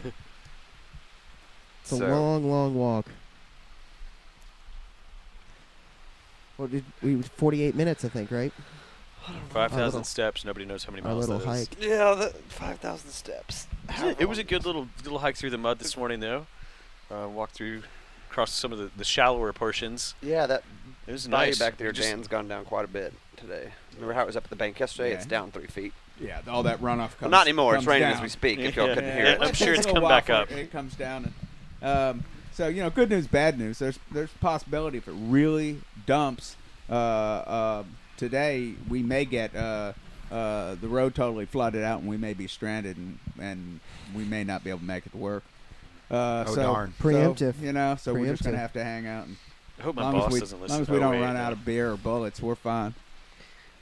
It's a So- long, long walk. What did we? 48 minutes, I think, right? 5,000 little- steps. Nobody knows how many Our miles little that is. hike. Yeah, 5,000 steps. It was a good little hike through the mud this morning, though. Walked through, across some of the shallower portions. Yeah, that It was value nice. back there, Just- Dan's gone down quite a bit today. Remember how it was up at the bank yesterday? Yeah. It's down 3 feet. Yeah, all that runoff comes. Well, not anymore. It's comes raining down. as we speak. If y'all Yeah. couldn't hear Yeah, it. I'm sure Takes it's a little come while back for up. It comes down, and so good news, bad news. There's possibility if it really dumps today, we may get the road totally flooded out, and we may be stranded, and we may not be able to make it to work. So, darn. Preemptive. So we're just gonna Preemptive. have to hang out. And I hope my long boss as doesn't as listen long as to we don't 08, run though. out of beer or bullets, we're fine.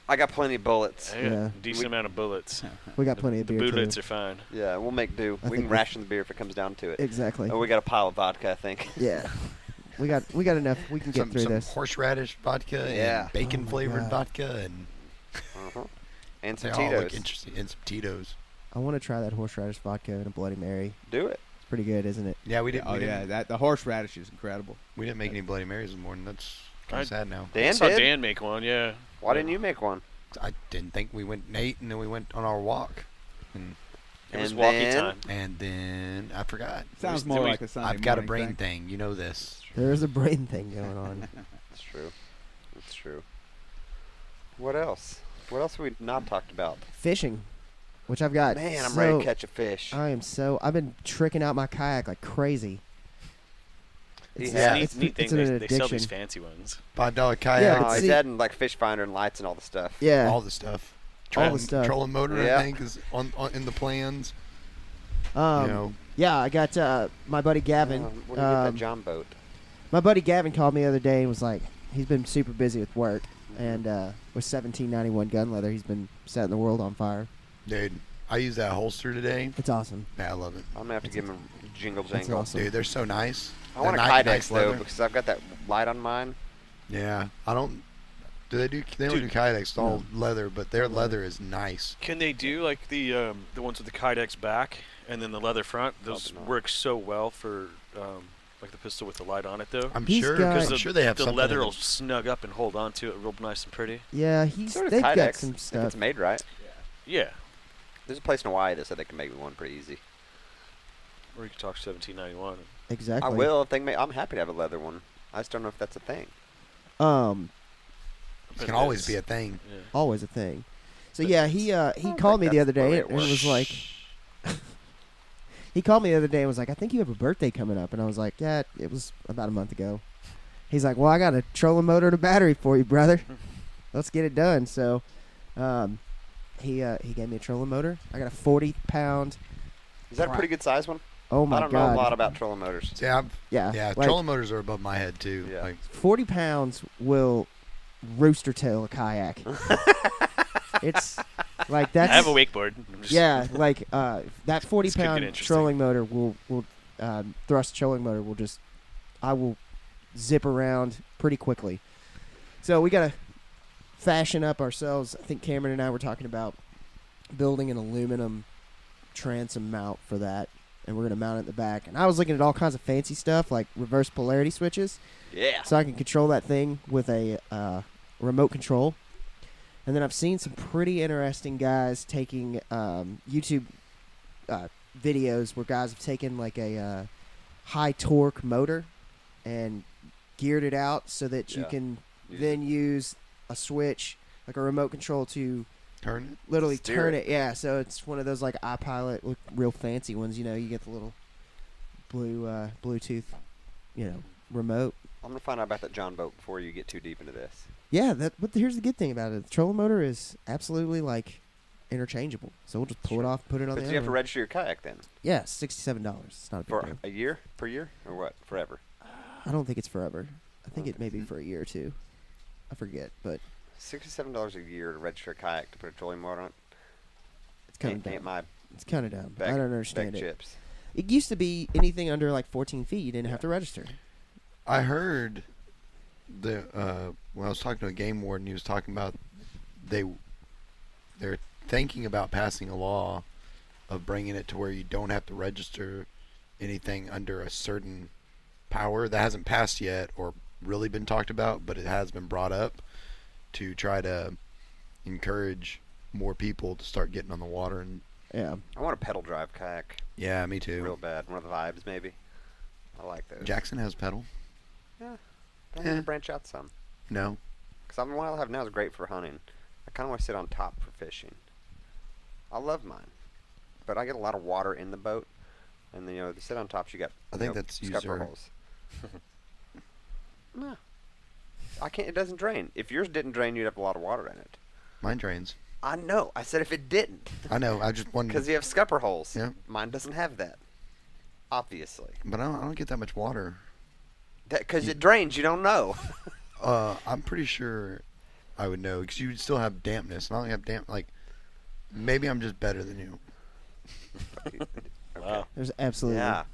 I got plenty of bullets. I got Yeah. a decent amount of bullets. We got plenty of The beer bullets too. are fine. Yeah, we'll make do. I We think can we- ration the beer if it comes down to it. Exactly. Oh, we got a pile of vodka, I think. Yeah. We got enough. We can get through some this. horseradish vodka Yeah. and bacon Oh my flavored God. vodka and Uh-huh. And they some all look Tito's. interesting and some Tito's. I want to try that horseradish vodka and a Bloody Mary. Do it. It's pretty good, isn't it? Yeah, we didn't. Oh we yeah, didn't, the horseradish is incredible. we didn't make any Bloody Marys this morning. That's kind I- of sad now. I Dan saw did. Dan make one, yeah. Why didn't you make one? I didn't think we went and ate, and then we went on our walk, and It was And walkie then- time. then I forgot. Sounds was- more it was- like a Sunday I've got a morning brain thing. thing. You know this. There is a brain thing going on. That's true. That's true. What else? What else have we not talked about? Fishing, which I've got. Man, I'm so, ready to catch a fish. I've been tricking out my kayak like crazy. It's, Yeah. Neat, it's, neat it's thing. an They sell these addiction. fancy ones. $5 Yeah, kayak, but he's see- adding like fish finder and lights and all the stuff. Yeah. all the stuff. All the stuff. Trolling motor, Yeah. I think, is on in the plans. Um, you know, Yeah, I got my buddy Gavin. Where do you get that John boat? My buddy Gavin called me the other day and was like, he's been super busy with work, and with 1791 gun leather, he's been setting the world on fire. dude, I used that holster today. It's awesome. Yeah, I love it. I'm gonna have to give him a jingle That's jangle. awesome. Dude, they're so nice. I want a They're Kydex nice though leather. because I've got that light on mine. Yeah, I don't. Do they do? They don't do Dude. kayaks. It's all leather, but their leather is nice. Can they do like the ones with the kydex back and then the leather front? Those Probably not. work so well for like the pistol with the light on it though. I'm He's sure. got- I'm sure they have the something. leather in will it. snug up and hold on to it real nice and pretty. Yeah, So does they've got Kydex, some if stuff. it's made right. Yeah. There's a place in Hawaii that said they can make me one pretty easy. Or you could talk 1791. Exactly. I will if they make. I'm happy to have a leather one. I just don't know if that's a thing. It can always be a thing. Yeah. Always a thing. So But yeah, he don't called me think the other that's the way day it and was like, he called me the other day and was like, I think you have a birthday coming up, and I was like, yeah, it was about a month ago. He's like, well, I got a trolling motor and a battery for you, brother. Let's get it done. So, he gave me a trolling motor. I got a 40-pound. Is that a pretty good size one? Oh my I don't god! know a lot about trolling motors. See, Yeah, yeah. like, Trolling motors are above my head too. Yeah. Like 40 pounds will rooster tail a kayak. It's like that's. I have a wakeboard. I'm just- Yeah, like that This could 40-pound get interesting. trolling motor will thrust trolling motor will just I will zip around pretty quickly. So we gotta fashion up ourselves. I think Cameron and I were talking about building an aluminum transom mount for that, and we're gonna mount it in the back. And I was looking at all kinds of fancy stuff like reverse polarity switches, Yeah. so I can control that thing with a remote control. And then I've seen some pretty interesting guys taking YouTube videos where guys have taken like a high torque motor and geared it out so that you Yeah. can Use then use a switch, like a remote control, to turn it. literally Steer turn it. it. Yeah, so it's one of those like iPilot, look real fancy ones. You know, you get the little Bluetooth, remote. I'm gonna find out about that John boat before you get too deep into this. Yeah, but here's the good thing about it: the trolling motor is absolutely like interchangeable. So we'll just pull it off, put it on But the you have other to one. register your kayak then Yeah, $67. It's not a big for deal. a year, per year, or what? Forever. I don't think it's forever. I think it may be Okay. for a year or two. I forget, but $67 a year to register a kayak to put a trolling motor on it. it's kind Ain't of dumb. my It's kind of dumb. bag, I don't bag understand it. chips. It used to be anything under like 14 feet, you didn't have to register. I heard when I was talking to a game warden, he was talking about they're thinking about passing a law of bringing it to where you don't have to register anything under a certain power. That hasn't passed yet or really been talked about, but it has been brought up to try to encourage more people to start getting on the water. And Yeah. I want a pedal drive kayak yeah, me too. real bad. One of the vibes maybe. I like those. Jackson has pedal. Yeah. I need Eh. to branch out some. No. Because the one I have now is great for hunting. I kind of want to sit on top for fishing. I love mine. But I get a lot of water in the boat. And, to sit on top, you got I think that's scupper user- holes. No. I can't. It doesn't drain. If yours didn't drain, you'd have a lot of water in it. Mine drains. I know. I said if it didn't. I know. I just wondered. Because you have scupper holes. Yeah. Mine doesn't have that. Obviously. But I don't get that much water. Because it drains. You don't know. I'm pretty sure I would know because you would still have dampness. And I only have like maybe I'm just better than you. Okay. Wow. There's absolutely. Yeah.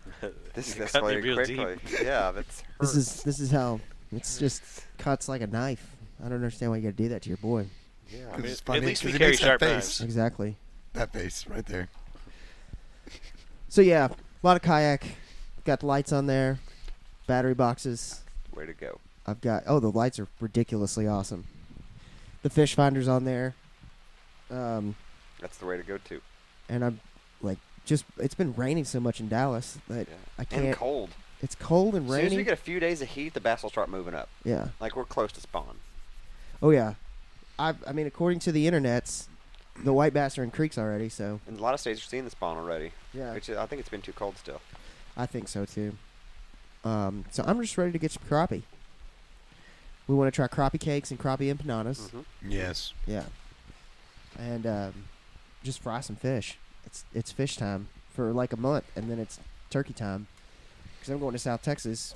This You is cut me escalated real quickly. Yeah, that's hurt. This is how it's just cuts like a knife. I don't understand why you got to do that to your boy. Yeah. I mean, It's funny at least 'cause we he carry makes that sharp face. knives. Exactly. That face right there. So yeah, a lot of kayak. Got the lights on there, battery boxes. Way to go. I've got the lights are ridiculously awesome. The fish finder's on there. That's the way to go too. And I'm like it's been raining so much in Dallas that Yeah. I can't. And cold. It's cold and As soon as we rainy. get a few days of heat, the bass will start moving up. Yeah. Like we're close to spawn. Oh yeah. I mean, according to the internets, the white bass are in creeks already. So And a lot of states are seeing the spawn already. yeah, Which I think it's been too cold still. I think so too. So I'm just ready to get some crappie. We want to try crappie cakes and crappie empanadas. Mm-hmm. Yes. Yeah. And just fry some fish. It's fish time for like a month, and then it's turkey time. Because I'm going to South Texas.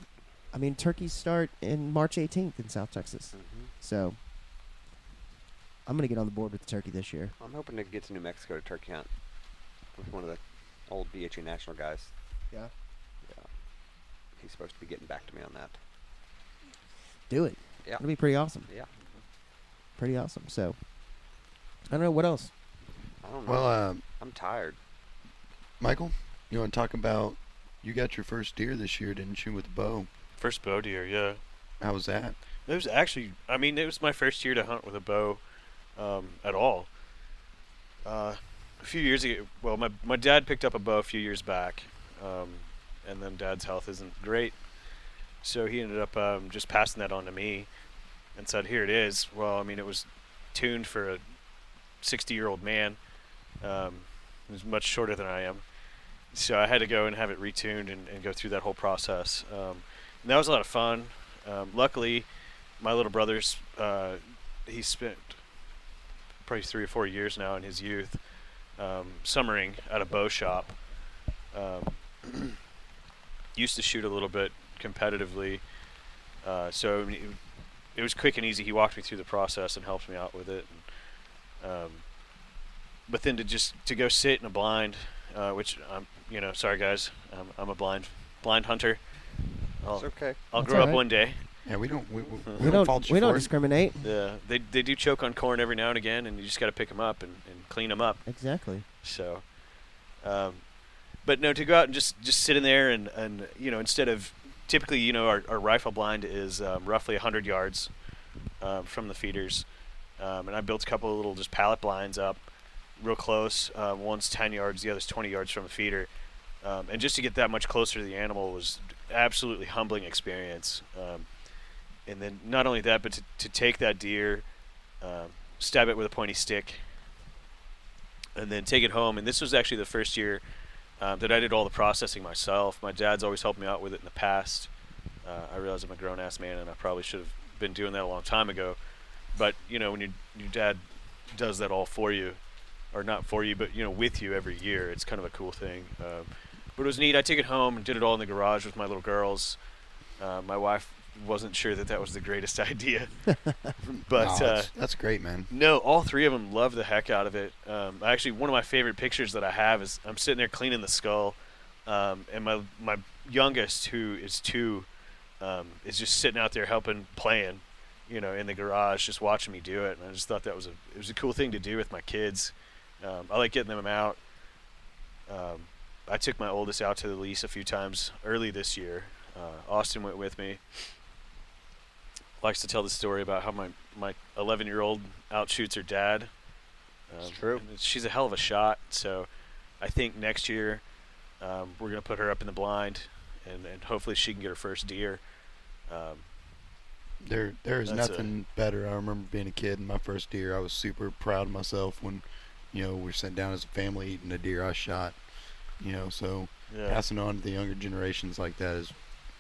I mean, turkeys start in March 18th in South Texas. Mm-hmm. So I'm going to get on the board with the turkey this year. I'm hoping to get to New Mexico to turkey hunt with one of the old BHE National guys. Yeah. Yeah. He's supposed to be getting back to me on that. Do it. Yeah. It'll be pretty awesome. Yeah. pretty awesome. So I don't know what else. I don't know. Well, I'm tired. Michael, you want to talk about? You got your first deer this year, didn't you, with the bow? First bow deer, yeah. How was that? It was actually, I mean, it was my first year to hunt with a bow at all. A few years ago, well, my dad picked up a bow a few years back, and then Dad's health isn't great. So he ended up just passing that on to me and said, here it is. Well, I mean, it was tuned for a 60-year-old man. It was much shorter than I am. So I had to go and have it retuned and go through that whole process. And that was a lot of fun. Luckily, my little brother's, he spent probably 3 or 4 years now in his youth summering at a bow shop. Used to shoot a little bit competitively. So it was quick and easy. He walked me through the process and helped me out with it. And, but then to go sit in a blind, which I'm, sorry guys, I'm a blind hunter. It's okay. I'll That's grow all up right. one day. Yeah, we don't fault you we don't for it. discriminate. Yeah, they do choke on corn every now and again, and you just got to pick them up and clean them up. Exactly. So, but no, to go out and just sit in there and instead of typically our rifle blind is roughly 100 yards from the feeders, and I built a couple of little just pallet blinds up real close. One's 10 yards, the other's 20 yards from the feeder, and just to get that much closer to the animal was absolutely humbling experience. And then not only that, but to take that deer, stab it with a pointy stick, and then take it home. And this was actually the first year that I did all the processing myself. My dad's always helped me out with it in the past. I realize I'm a grown-ass man, and I probably should have been doing that a long time ago. But, when your dad does that all for you, or not for you, but, with you every year, it's kind of a cool thing. But it was neat. I took it home and did it all in the garage with my little girls. My wife wasn't sure that was the greatest idea. But No, that's great, man. no, all three of them love the heck out of it. Actually, one of my favorite pictures that I have is I'm sitting there cleaning the skull, and my youngest, who is 2, is just sitting out there playing, in the garage, just watching me do it. And I just thought it was a cool thing to do with my kids. I like getting them out. I took my oldest out to the lease a few times early this year. Austin went with me. Likes to tell the story about how my 11-year-old outshoots her dad. It's true. And she's a hell of a shot. So I think next year we're going to put her up in the blind, and hopefully she can get her first deer. There is That's nothing better. I remember being a kid and my first deer. I was super proud of myself when, we're sitting down as a family eating a deer I shot. So Yeah. passing on to the younger generations like that is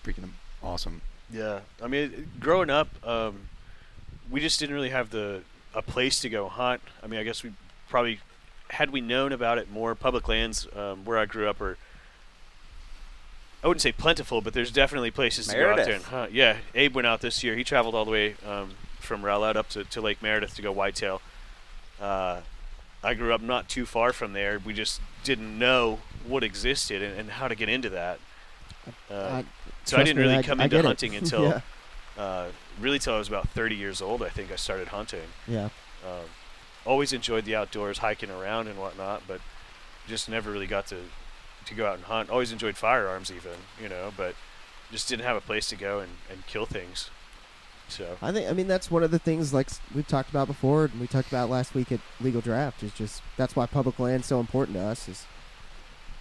freaking awesome. Yeah, I mean, growing up, we just didn't really have a place to go hunt. I mean, I guess we probably, had we known about it more, public lands where I grew up are, I wouldn't say plentiful, but there's definitely places to go out there and hunt. Yeah, Abe went out this year. He traveled all the way from Rowlett up to Lake Meredith to go whitetail. I grew up not too far from there. We just didn't know what existed and how to get into that. So I didn't really come into hunting until really till I was about 30 years old. I think I started hunting. Yeah. Always enjoyed the outdoors, hiking around and whatnot, but just never really got to go out and hunt. Always enjoyed firearms even, but just didn't have a place to go and kill things. So I mean that's one of the things like we've talked about before, and we talked about last week at Legal Draft. Is just that's why public land's so important to us. Is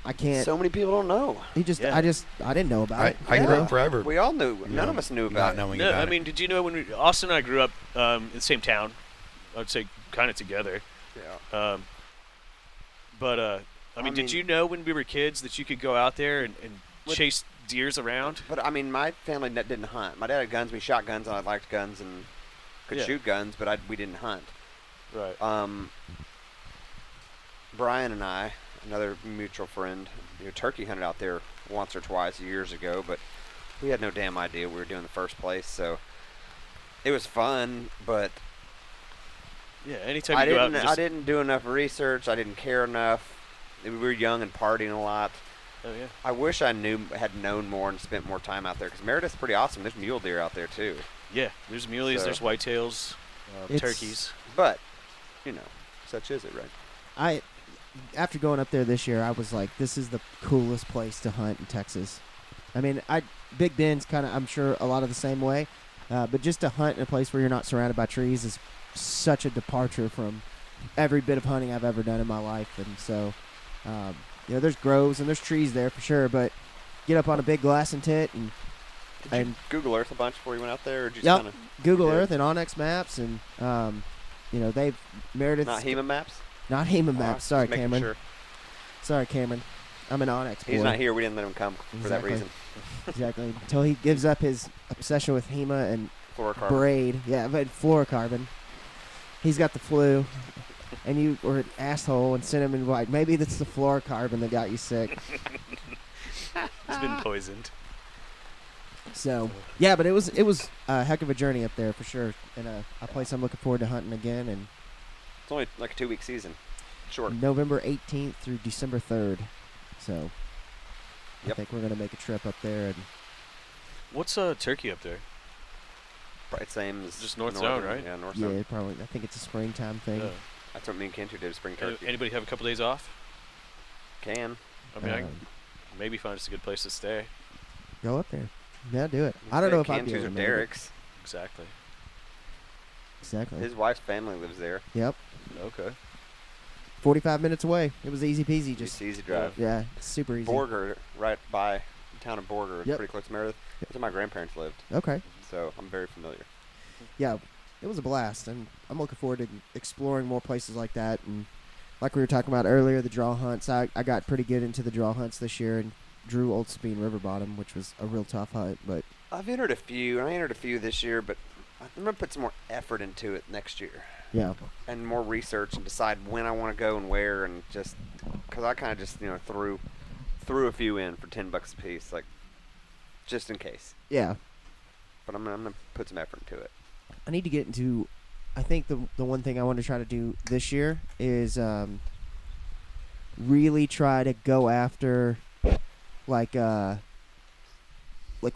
I can't. So many people don't know. I didn't know about it. I grew up forever. We all knew. None of us knew about not it. knowing no, about I it. mean, did you know when Austin and I grew up in the same town? I'd say kind of together. Yeah. But I mean, did you know when we were kids that you could go out there and What- chase deers around? But I mean, my family didn't hunt. My dad had guns. We shot guns, and I liked guns and could Yeah. shoot guns, but we didn't hunt. Right. Brian and I, another mutual friend, turkey hunted out there once or twice years ago, but we had no damn idea what we were doing in the first place. So it was fun, but Yeah. Anytime I you go out, and didn't. just, I didn't do enough research. I didn't care enough. We were young and partying a lot. Oh yeah. I wish I had known more and spent more time out there because Meredith's pretty awesome. There's mule deer out there too. Yeah. There's muleys. So- There's whitetails. It's- turkeys. But, such is it, right? After going up there this year, I was like, this is the coolest place to hunt in Texas. I mean, Big Bend's kind of, I'm sure, a lot of the same way. But just to hunt in a place where you're not surrounded by trees is such a departure from every bit of hunting I've ever done in my life. And so, there's groves and there's trees there for sure, but get up on a big glassing tent and Did you Google Earth a bunch before you went out there? Or just Yep. kinda, Google you did? Earth and Onyx Maps and, they've Meredith's Not HEMA maps? not HEMA Alright, Maps. just Sorry, making Cameron. Sure. Sorry, Cameron. I'm an Onyx boy. He's not here. We didn't let him come for that Exactly. reason. Exactly. Until he gives up his obsession with HEMA and Fluorocarbon. braid. Yeah, but fluorocarbon. He's got the flu, and you were an asshole and sent him in white. Maybe that's the fluorocarbon that got you sick. He's been poisoned. So yeah, but it was a heck of a journey up there for sure, and a place I'm looking forward to hunting again. And It's only like a 2-week season. Short. November 18th through December 3rd. So I Yep. think we're gonna make a trip up there. And What's turkey up there? Probably same as Just North northern, Zone, right? Yeah, North yeah, Zone. probably. I think it's a springtime thing. That's what me and Cantu did, spring turkey. Anybody have a couple days off? Can. I mean, I Um, can maybe find us a good place to stay. Go up there. Yeah, do it. I don't know if I'd be Cantu's able or to make it. Derek's. Exactly. Exactly. His wife's family lives there. Yep. Okay. 45 minutes away. It was easy peasy. Just Just easy drive. yeah, super easy. Borger, right by the town of Borger, Yep. pretty close to Meredith. That's where my grandparents lived, Okay. so I'm very familiar. Yeah, it was a blast, and I'm looking forward to exploring more places like that. And like we were talking about earlier, the draw hunts. I got pretty good into the draw hunts this year and drew Old Sabine River Bottom, which was a real tough hunt. But I've entered a few, and I entered a few this year, but I'm going to put some more effort into it next year. yeah, And more research and decide when I want to go and where, and just because I kind of just threw a few in for $10 a piece, like just in case. yeah. But I'm gonna put some effort into it. I need to get into. I think the one thing I want to try to do this year is really try to go after like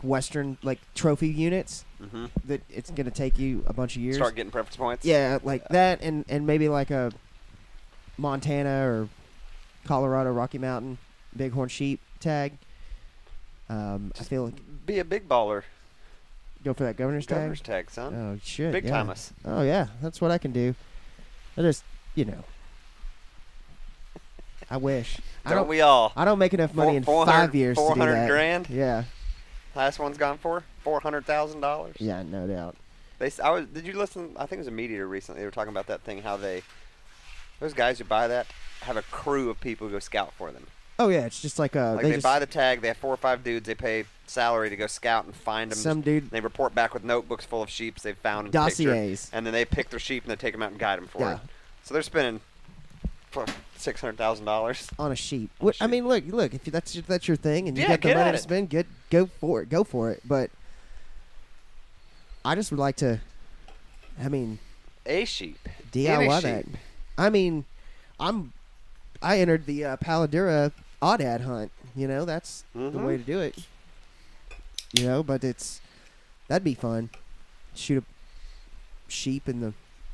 Western trophy units Mm-hmm. that it's gonna take you a bunch of years. Start getting preference points. Yeah, like that, and maybe like a Montana or Colorado Rocky Mountain bighorn sheep tag. I feel like Be a big baller. go for that governor's Governor's tag. tag, son. Oh shit! Big yeah. time us. Oh yeah, that's what I can do. I just I wish. Don't we all? I don't make enough money in 400 5 years to do 400 that. grand? Yeah. Last one's gone for $400,000. Yeah, no doubt. Did you listen? I think it was a Meat Eater recently. They were talking about that thing. How those guys who buy that have a crew of people who go scout for them. Oh yeah, it's just like Like they they just buy the tag. They have 4 or 5 dudes. They pay salary to go scout and find them. some dude They report back with notebooks full of sheep they've found and pictured. dossiers. And then they pick their sheep and they take them out and guide them for Yeah. it. So they're spending $600,000. On a sheep. On a I mean, look. If that's your thing and you Yeah, got the get money at to it. spend, go for it. But I just would like to. I mean, A sheep. DIY Any that. sheep. I mean, I entered the Paladura Aoudad hunt. That's the Mhm. way to do it. But that'd be fun. Shoot a sheep in the.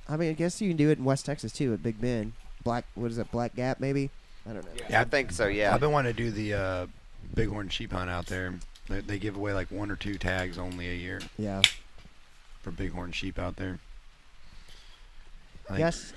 I mean, I guess you can do it in West Texas too at Big Bend. What is that? Black Gap maybe? I don't know. I think so, yeah. I've been wanting to do the bighorn sheep hunt out there. They give away like 1 or 2 tags only a year Yeah. for bighorn sheep out there. I think- Yes.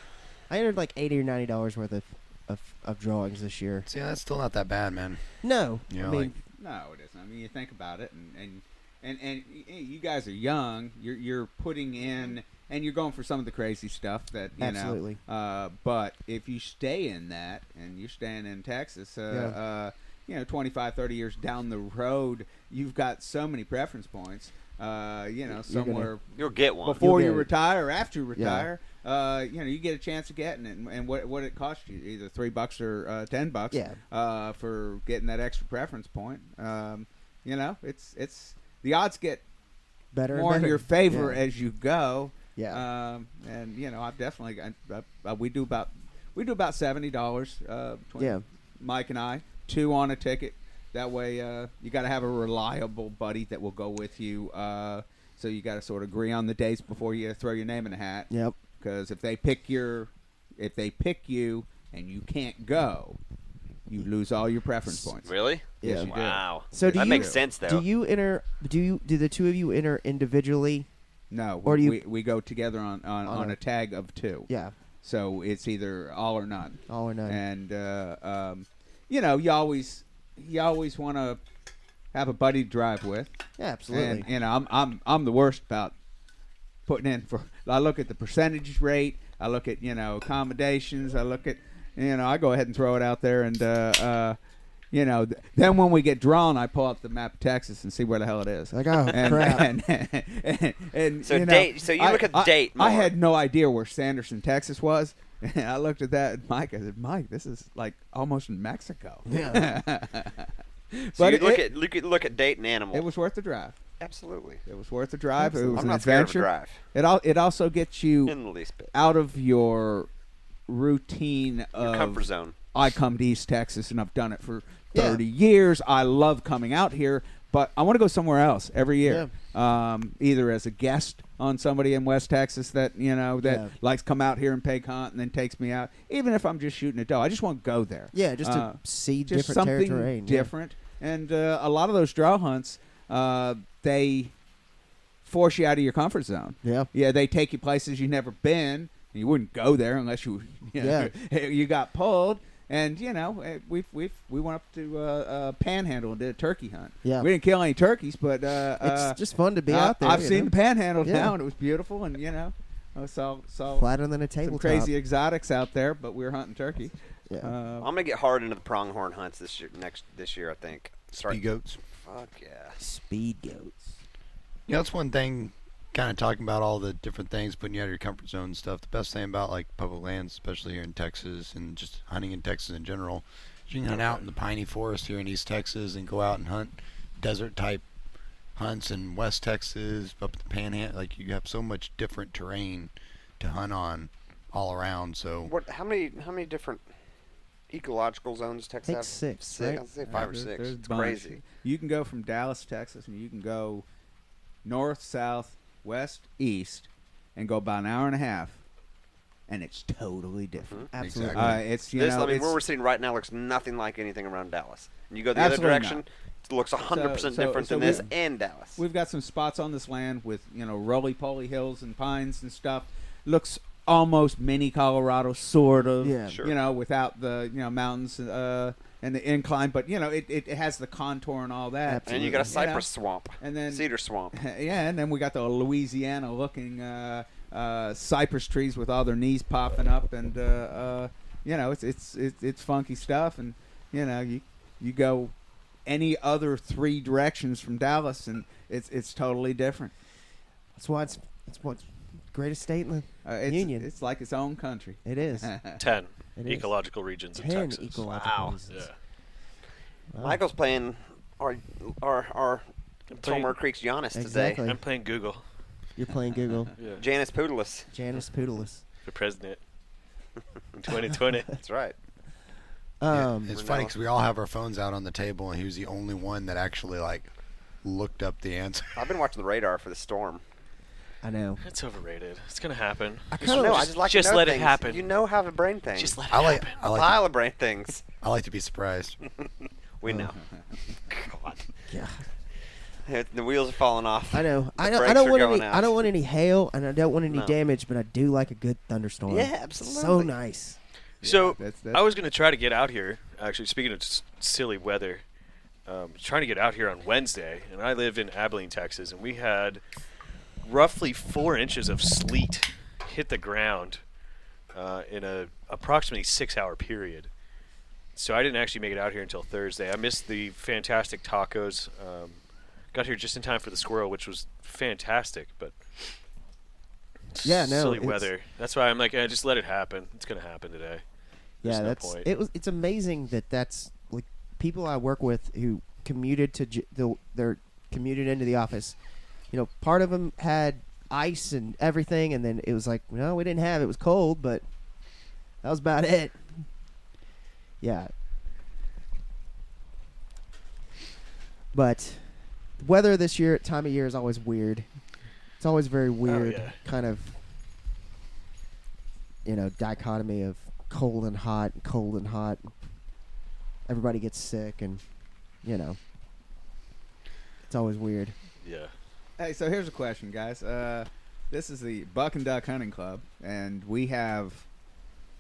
I entered like $80 or $90 worth of drawings this year. See, that's still not that bad, man. No, You I know, mean, No, it isn't. I mean, you think about it, and you guys are young. You're putting in, and you're going for some of the crazy stuff that you Absolutely. know. But if you stay in that, and you're staying in Texas, 25, 30 years down the road, you've got so many preference points. Somewhere You'll get one. before You'll you get it. retire or after you retire, you get a chance of getting it, and what it costs you, either $3 or $10, Yeah. for getting that extra preference point. It's the odds get better and more in better. your favor Yeah. as you go. Yeah. I've definitely we do about $70. Yeah. Mike and I, 2 on a ticket. That way, you got to have a reliable buddy that will go with you. So you got to sort of agree on the dates before you throw your name in the hat. Yep. Because if they pick you and you can't go, you lose all your preference points. Really? Yes, Yeah. you do. Wow. So do that you- makes sense, though. Do the two of you enter individually? No, Or do you- we go together on a tag of 2. Yeah. So it's either all or none. All or none. And you always want to have a buddy to drive with. Yeah, absolutely. And I'm the worst about putting in for. I look at the percentage rate. I look at accommodations. I look at I go ahead and throw it out there, and then when we get drawn, I pull up the map of Texas and see where the hell it is. Like, oh, and, crap. and So date. So you look at date more. I had no idea where Sanderson, Texas was. And I looked at that, and Mike. I said, "Mike, this is like almost in Mexico." Yeah. So But you look at date and animal. it was worth the drive. Absolutely. It was worth the drive. It was I'm an not scared of a adventure. drive. It also gets you In the least bit. out of your routine Your of comfort zone. I come to East Texas and I've done it for Yeah. 30 years. I love coming out here, but I want to go somewhere else every year. Either as a guest on somebody in West Texas that likes to come out here and peg hunt and then takes me out. Even if I'm just shooting a doe, I just want to go there. Yeah, just to see just different something terrain. different. And a lot of those draw hunts, they force you out of your comfort zone. Yeah. Yeah, they take you places you've never been. You wouldn't go there unless you got pulled. And we went up to Panhandle and did a turkey hunt. Yeah. We didn't kill any turkeys, but It's just fun to be out there. I've you seen know? the Panhandle Yeah. now, and it was beautiful. And I saw Flatter than a some tabletop. crazy exotics out there, but we were hunting turkey. Yeah. I'm gonna get hard into the pronghorn hunts this year. I think. Speed goats. Fuck yeah. Speed goats. That's one thing. Kind of talking about all the different things, putting you out of your comfort zone and stuff. The best thing about like public lands, especially here in Texas and just hunting in Texas in general, is you can hunt out in the piney forest here in East Texas and go out and hunt desert type hunts in West Texas, up at the Panhandle. Like you have so much different terrain to hunt on all around. So How many different ecological zones does Texas I think have? 6, I'd right? say 5 or 6. There's a It's bunch. crazy. You can go from Dallas, Texas, and you can go north, south, west, east, and go about an hour and a half, and it's totally different. Absolutely. Exactly. It's Where we're sitting right now looks nothing like anything around Dallas. And you go the other Absolutely direction, not. it looks 100% So- different so than this we- and Dallas. We've got some spots on this land with roly-poly hills and pines and stuff. Looks almost mini Colorado, sort of. Yeah. Sure. Without the mountains and the incline, but it has the contour and all that. And you got a Absolutely. cypress swamp, And then cedar swamp. Yeah, and then we got the Louisiana-looking cypress trees with all their knees popping up, and it's funky stuff. And you go any other 3 directions from Dallas, and it's totally different. That's why it's greatest state in the union. It's like its own country. It is. 10 It is. ecological regions in 10 Texas. ecological Wow. reasons. Yeah. Wow. Michael's playing our playing- Tulmore Creek's Giannis Exactly. today. I'm playing Google. You're playing Google. Yeah. Janice Poodless. Janice Poodless. For president in 2020. That's right. it's funny because we all have our phones out on the table, and he was the only one that actually looked up the answer. I've been watching the radar for the storm. I know. It's overrated. It's gonna happen. I I kind know. of I just like to just know let it things. happen. You know how the brain thinks. Just let it I like happen. I a like pile of brain things. I like to be surprised. We know. God. yeah. The wheels are falling off. I know. The I brakes don't are want going any. out. I don't want any hail, and I don't want any No. damage. But I do like a good thunderstorm. Yeah, absolutely. So nice. So that's- I was gonna try to get out here. Actually, speaking of silly weather, trying to get out here on Wednesday, and I live in Abilene, Texas, and we had roughly 4 inches of sleet hit the ground in a approximately 6-hour period. So I didn't actually make it out here until Thursday. I missed the fantastic tacos. Got here just in time for the squirrel, which was fantastic, but Yeah, no, silly it's- weather. That's why I'm like, just let it happen. It's gonna happen today. There's Yeah, no that's point. It's amazing that's like people I work with who commuted to they're commuted into the office. Part of them had ice and everything, and then it was like, no, we didn't have it. It was cold, but that was about it. Yeah. But weather this time of year is always weird. It's always very weird, yeah. kind of, dichotomy of cold and hot, cold and hot. Everybody gets sick, and it's always weird. Yeah. Hey, so here's a question, guys. This is the Buck and Duck Hunting Club, and we have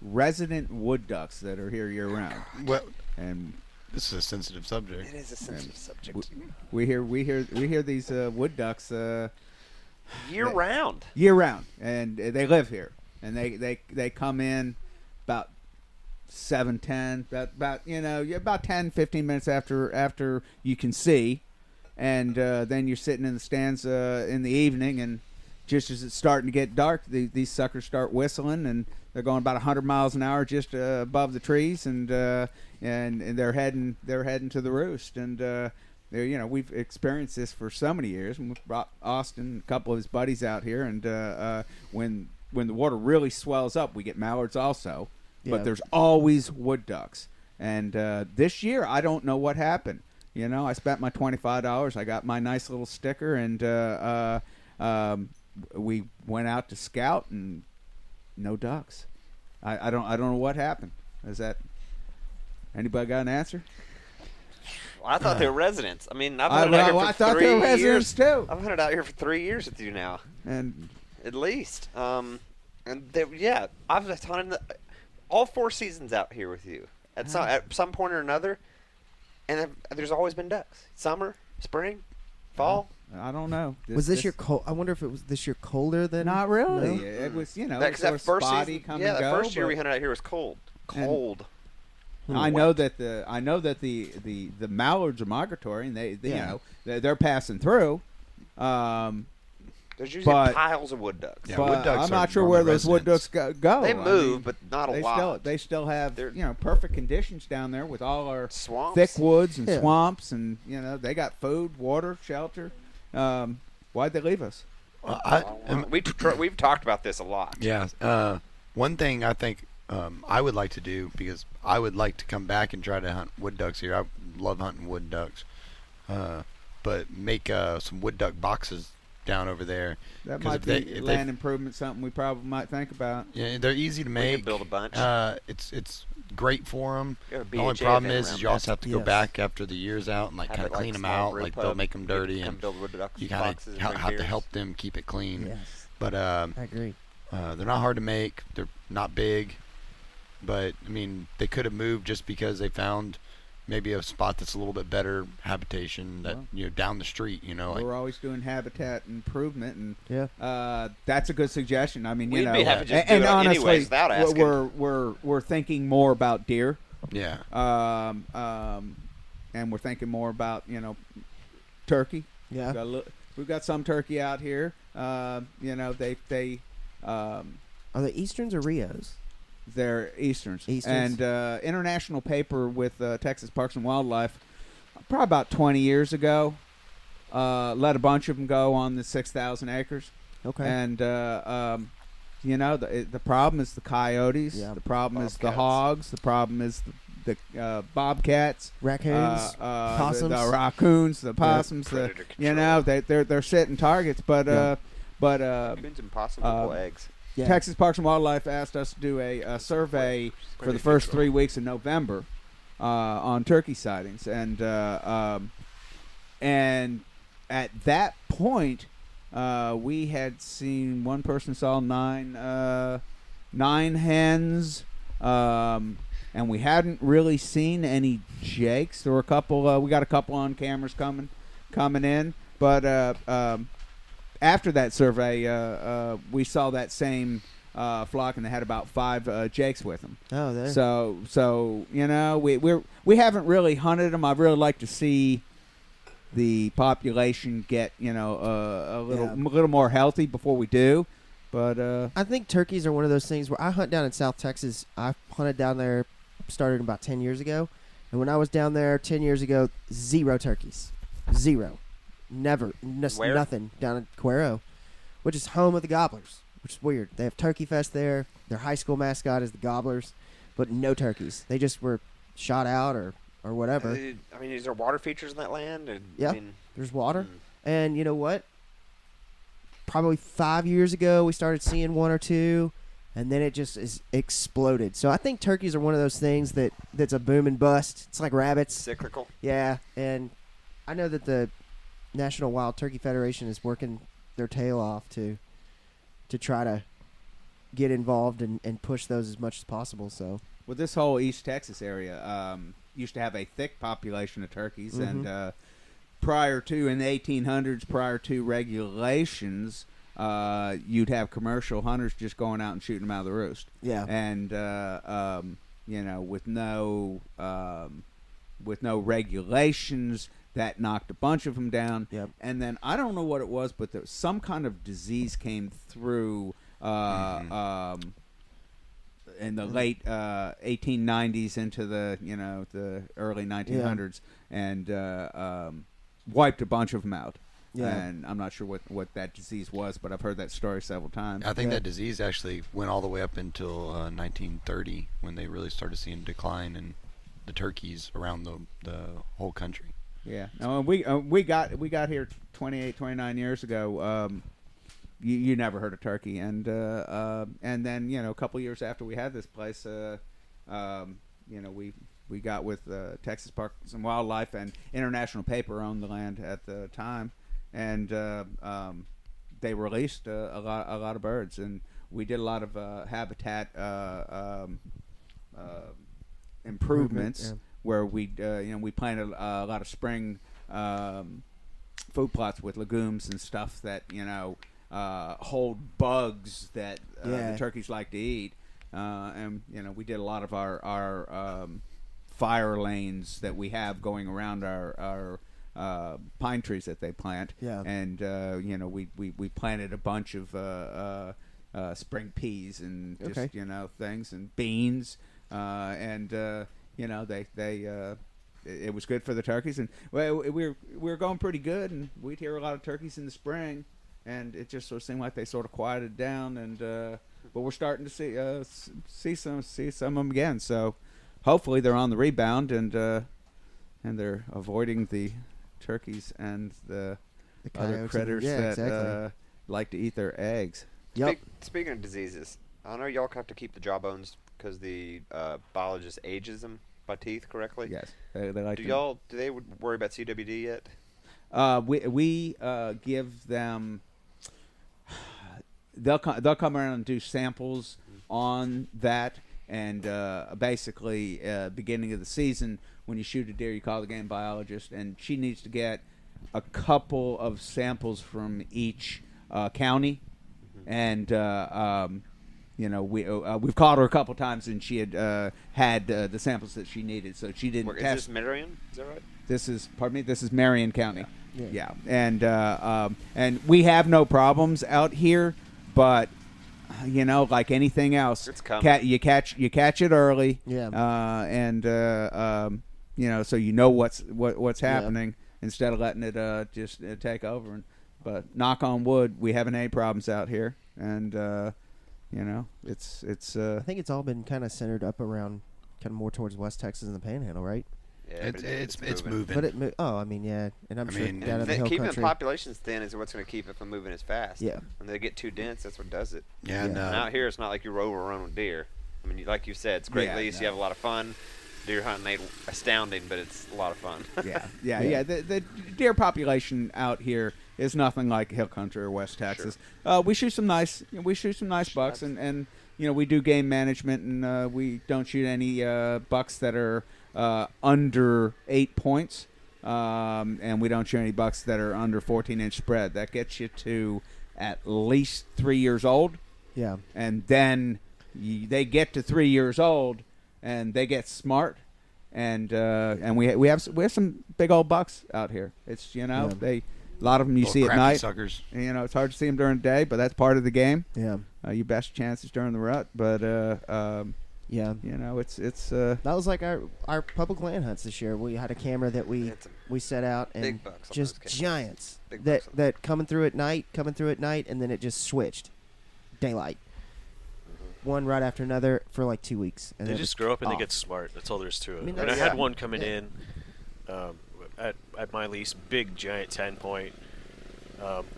resident wood ducks that are here year round. Well, And this is a sensitive subject. It is a sensitive subject. we hear these wood ducks Year round. year round, and they live here, and they come in about 7:10, about 10, 15 minutes after you can see, and then you're sitting in the stands in the evening, and just as it's starting to get dark, these suckers start whistling, and they're going about 100 miles an hour just above the trees, and they're heading to the roost, and we've experienced this for so many years, and we've brought Austin, a couple of his buddies out here, and when the water really swells up, we get mallards also, but there's always wood ducks, and this year I don't know what happened. I spent my $25. I got my nice little sticker, and we went out to scout, and no ducks. I don't know what happened. Is that anybody got an answer? Well, I thought they were residents. I mean, I've I hunted out here for thought 3 they were years. residents too. I've hunted out here for 3 years with you now, And at least. And I've hunted all 4 seasons out here with you at some point or another, and there's always been ducks. Summer, spring, fall. I don't know. Was this year cold? I wonder if it was this year colder than. Not really. No? It was, Because sort that of first spotty season, come yeah, and the go. first year we but hunted out here was cold. Cold. I know that the mallards are migratory, and they're passing through. There's usually but- piles of wood ducks. Yeah, but wood ducks I'm are not sure normally where those wood ducks residents. go. They I move, mean, but not a lot. they still have They're- perfect conditions down there with all our Swamps. thick woods and Yeah. swamps, and they got food, water, shelter. Why'd they leave us? We've talked about this a lot. Yeah. One thing I think I would like to do, because I would like to come back and try to hunt wood ducks here. I love hunting wood ducks. But make some wood duck boxes down over there. That 'Cause might be land improvement, something we probably might think about. Yeah, they're easy to We make. can build a bunch. It's great for them. You have a The only BHA problem event is around you also have to go Yes. back after the year's out and Have kind it of clean them small out. brew Like pub. they'll make them You dirty, come and build wood ducks you boxes and kind of bring have to beers. help them keep it clean. Yes, But I agree. they're not hard to make. They're not big, but I mean they could have moved just because they found maybe a spot that's a little bit better habitation that Well, down the street. Like we're always doing habitat improvement, and Yeah. That's a good suggestion. I mean, We'd be happy to just and do it honestly, anyways without asking. we're thinking more about deer, yeah. and we're thinking more about turkey. Yeah. We've got some turkey out here. They Are they Easterns or Rios? they're Easterns. Easterns. And international paper with Texas Parks and Wildlife, probably about 20 years ago, let a bunch of them go on the 6,000 acres. Okay. And the problem is the coyotes. Yeah. The problem is the Bobcats. hogs. The problem is the bobcats, Raccoons, possums. the raccoons, the possums. Predator They're setting targets, but Yeah. Coons and possums will lay eggs. Yeah. Texas Parks and Wildlife asked us to do a survey for the first 3 weeks of November on turkey sightings, and at that point, we had seen one person saw nine hens, and we hadn't really seen any jakes. There were a couple. We got a couple on cameras coming in, but after that survey, we saw that same flock, and they had about 5 jakes with them. Oh, there. So we haven't really hunted them. I'd really like to see the population get a little more healthy before we do. But I think turkeys are one of those things where I hunt down in South Texas. I hunted down there, started about 10 years ago. And when I was down there 10 years ago, 0 turkeys. 0. Never. Where? Nothing down in Cuero, which is home of the Gobblers, which is weird. They have Turkey Fest there. Their high school mascot is the Gobblers, but no turkeys. They just were shot out or whatever. I mean, is there water features in that land? Yeah. I mean, There's water. And you know what? probably 5 years ago we started seeing one or two, and then it just is exploded. So I think turkeys are one of those things that's a boom and bust. It's like rabbits. Cyclical. Yeah, and I know that the National Wild Turkey Federation is working their tail off to try to get involved and push those as much as possible. So Well, this whole East Texas area used to have a thick population of turkeys, Mhm. and prior to, in the 1800s, prior to regulations, you'd have commercial hunters just going out and shooting them out of the roost. yeah, And with no regulations, that knocked a bunch of them down. Yep. And then I don't know what it was, but some kind of disease came through in the late 1890s into the early 1900s, and wiped a bunch of them out. Yeah. And I'm not sure what that disease was, but I've heard that story several times. I think Yeah. that disease actually went all the way up until 1930 when they really started seeing decline in the turkeys around the whole country. Yeah. No, we got here 28, 29 years ago. You never heard of turkey, and then a couple years after we had this place, we got with Texas Parks and Wildlife, and International Paper owned the land at the time, and they released a lot of birds, and we did a lot of habitat improvements. Yeah. Where we planted a lot of spring food plots with legumes and stuff that hold bugs that Yeah. the turkeys like to eat, and we did a lot of our fire lanes that we have going around our pine trees that they plant. Yeah. And we planted a bunch of spring peas and just Okay. things, and beans, and it was good for the turkeys, and we were going pretty good, and we'd hear a lot of turkeys in the spring, and it just sort of seemed like they sort of quieted down, and but we're starting to see some of them again. So hopefully they're on the rebound, and they're avoiding the turkeys and the other coyotes critters yeah, that exactly. like to eat their eggs. Yep. Speaking of diseases, I know y'all have to keep the jawbones because the biologist ages them by teeth correctly. Yes, they like Do to. they worry about CWD yet? We give them. They'll come around and do samples on that, and basically beginning of the season when you shoot a deer, you call the game biologist, and she needs to get a couple of samples from each county, and we've called her a couple times, and she had the samples that she needed, so she didn't Is test. this Marion? Is that right? This is Marion County. Yeah. And we have no problems out here, but like anything else, It's coming. you catch it early. Yeah. So what's happening instead of letting it just take over. But knock on wood, we haven't any problems out here, and it's. I think it's all been kind of centered up around kind of more towards West Texas and the Panhandle, right? Yeah, but It's moving. But I mean, yeah, and I'm I sure mean, down in the hill keeping country. the populations thin is what's going to keep it from moving as fast. Yeah. When they get too dense, that's what does it. Yeah, Yeah. no. And out here, it's not like you're overrun with deer. I mean, like you said, it's great Yeah, lease. no. You have a lot of fun. Deer hunting ain't astounding, but it's a lot of fun. Yeah. The deer population out here is nothing like hill country or West Texas. We shoot some nice bucks, and we do game management, and we don't shoot any bucks that are under 8 points, and we don't shoot any bucks that are under 14-inch spread. That gets you to at least 3 years old, Yeah. and then they get to 3 years old, and they get smart, and we have some big old bucks out here. It's a lot of them you Little see at crappy night. suckers. It's hard to see them during the day, but that's part of the game. Yeah. Your best chances during the rut, but Yeah. it's That was like our public land hunts this year. We had a camera that we set out, and Big bucks on just those cameras. giants Big that bucks on that coming through at night, and then it just switched daylight. One right after another for like 2 weeks. And They it just was grow up and they off. get smart. That's all there is to it. I mean, I that's- had yeah. one coming Yeah. in at my lease, big giant 10-point,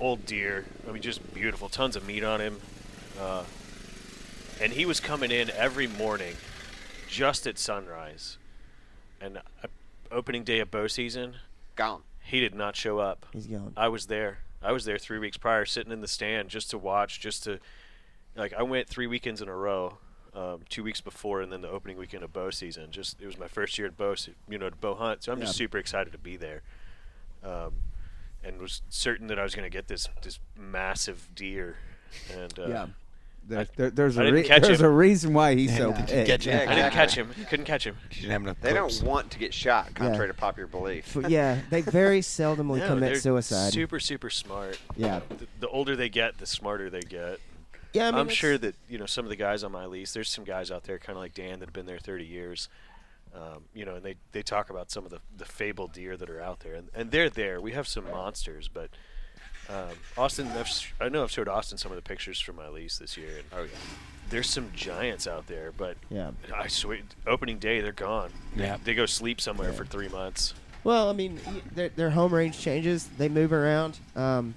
old deer. I mean, just beautiful. Tons of meat on him. And he was coming in every morning just at sunrise. And opening day of bow season, Gone. he did not show up. He's gone. I was there 3 weeks prior, sitting in the stand just to watch, I went 3 weekends in a row, 2 weeks before, and then the opening weekend of bow season. It was my first year at to bow hunt, so I'm just super excited to be there, and was certain that I was going to get this massive deer, and There's didn't catch him. a reason why he's so Did you big. catch him? Yeah, I didn't exactly. catch him. Couldn't catch him. She didn't have enough They clips. don't want to get shot, contrary to popular belief. Yeah, they very seldomly No, commit they're suicide. Super, super smart. Yeah. The older they get, the smarter they get. Yeah, I mean, I'm it's- sure that some of the guys on my lease. There's some guys out there, kind of like Dan, that have been there 30 years. And they talk about some of the fabled deer that are out there, and they're there. We have some monsters, but Austin, I know I've showed Austin some of the pictures from my lease this year, and Oh, yeah. there's some giants out there. But Yeah. I swear, opening day they're gone. Yeah. They go sleep somewhere for 3 months. Well, I mean, their home range changes. They move around.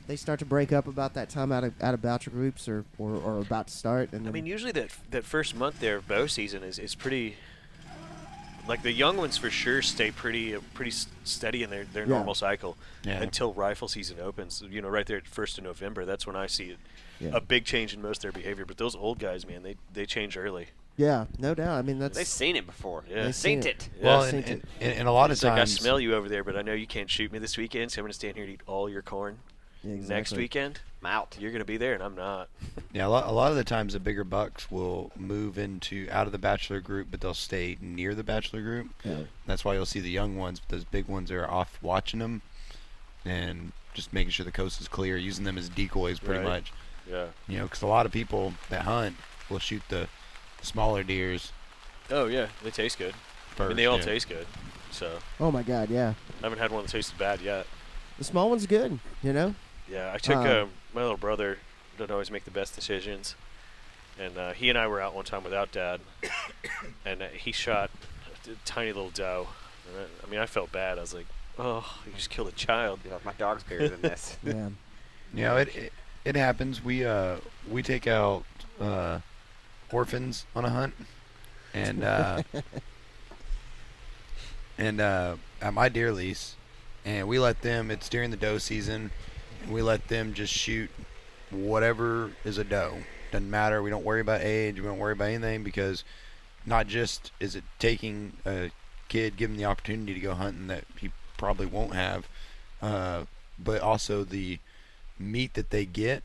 They start to break up about that time out of boucher groups or about to start. And I then, mean, usually that first month there of bow season is pretty. Like the young ones for sure stay pretty steady in their normal cycle Yeah. until rifle season opens. Right there at 1st of November. That's when I see Yeah. a big change in most of their behavior. But those old guys, man, they change early. yeah, no doubt. I mean, that's They've seen it before. Yeah. They've seen it. Well, Yeah. and a lot of It's like I times, smell you over there, but I know you can't shoot me this weekend, so I'm gonna stand here and eat all your corn. yeah, Next exactly. weekend, I'm out. you're gonna be there, and I'm not. yeah, a lot of the times the bigger bucks will move out of the bachelor group, but they'll stay near the bachelor group. Yeah. That's why you'll see the young ones, but those big ones are off watching them and just making sure the coast is clear, using them as decoys pretty Right. much. Yeah. Because a lot of people that hunt will shoot the smaller deers Oh yeah, they taste good. first. I mean, they all yeah. taste good. So Oh my God, yeah. I haven't had one that tasted bad yet. The small one's good. Yeah, I took Um, my little brother. Doesn't always make the best decisions, and he and I were out one time without Dad, and he shot a tiny little doe. And I mean, I felt bad. I was like, "Oh, you just killed a child." You're like, my dog's bigger than this. Yeah. It happens. We take out orphans on a hunt, and at my deer lease, and we let them. It's during the doe season. And we let them just shoot whatever is a doe. Doesn't matter. We don't worry about age. We don't worry about anything because not just is it taking a kid, give him the opportunity to go hunting that he probably won't have, but also the meat that they get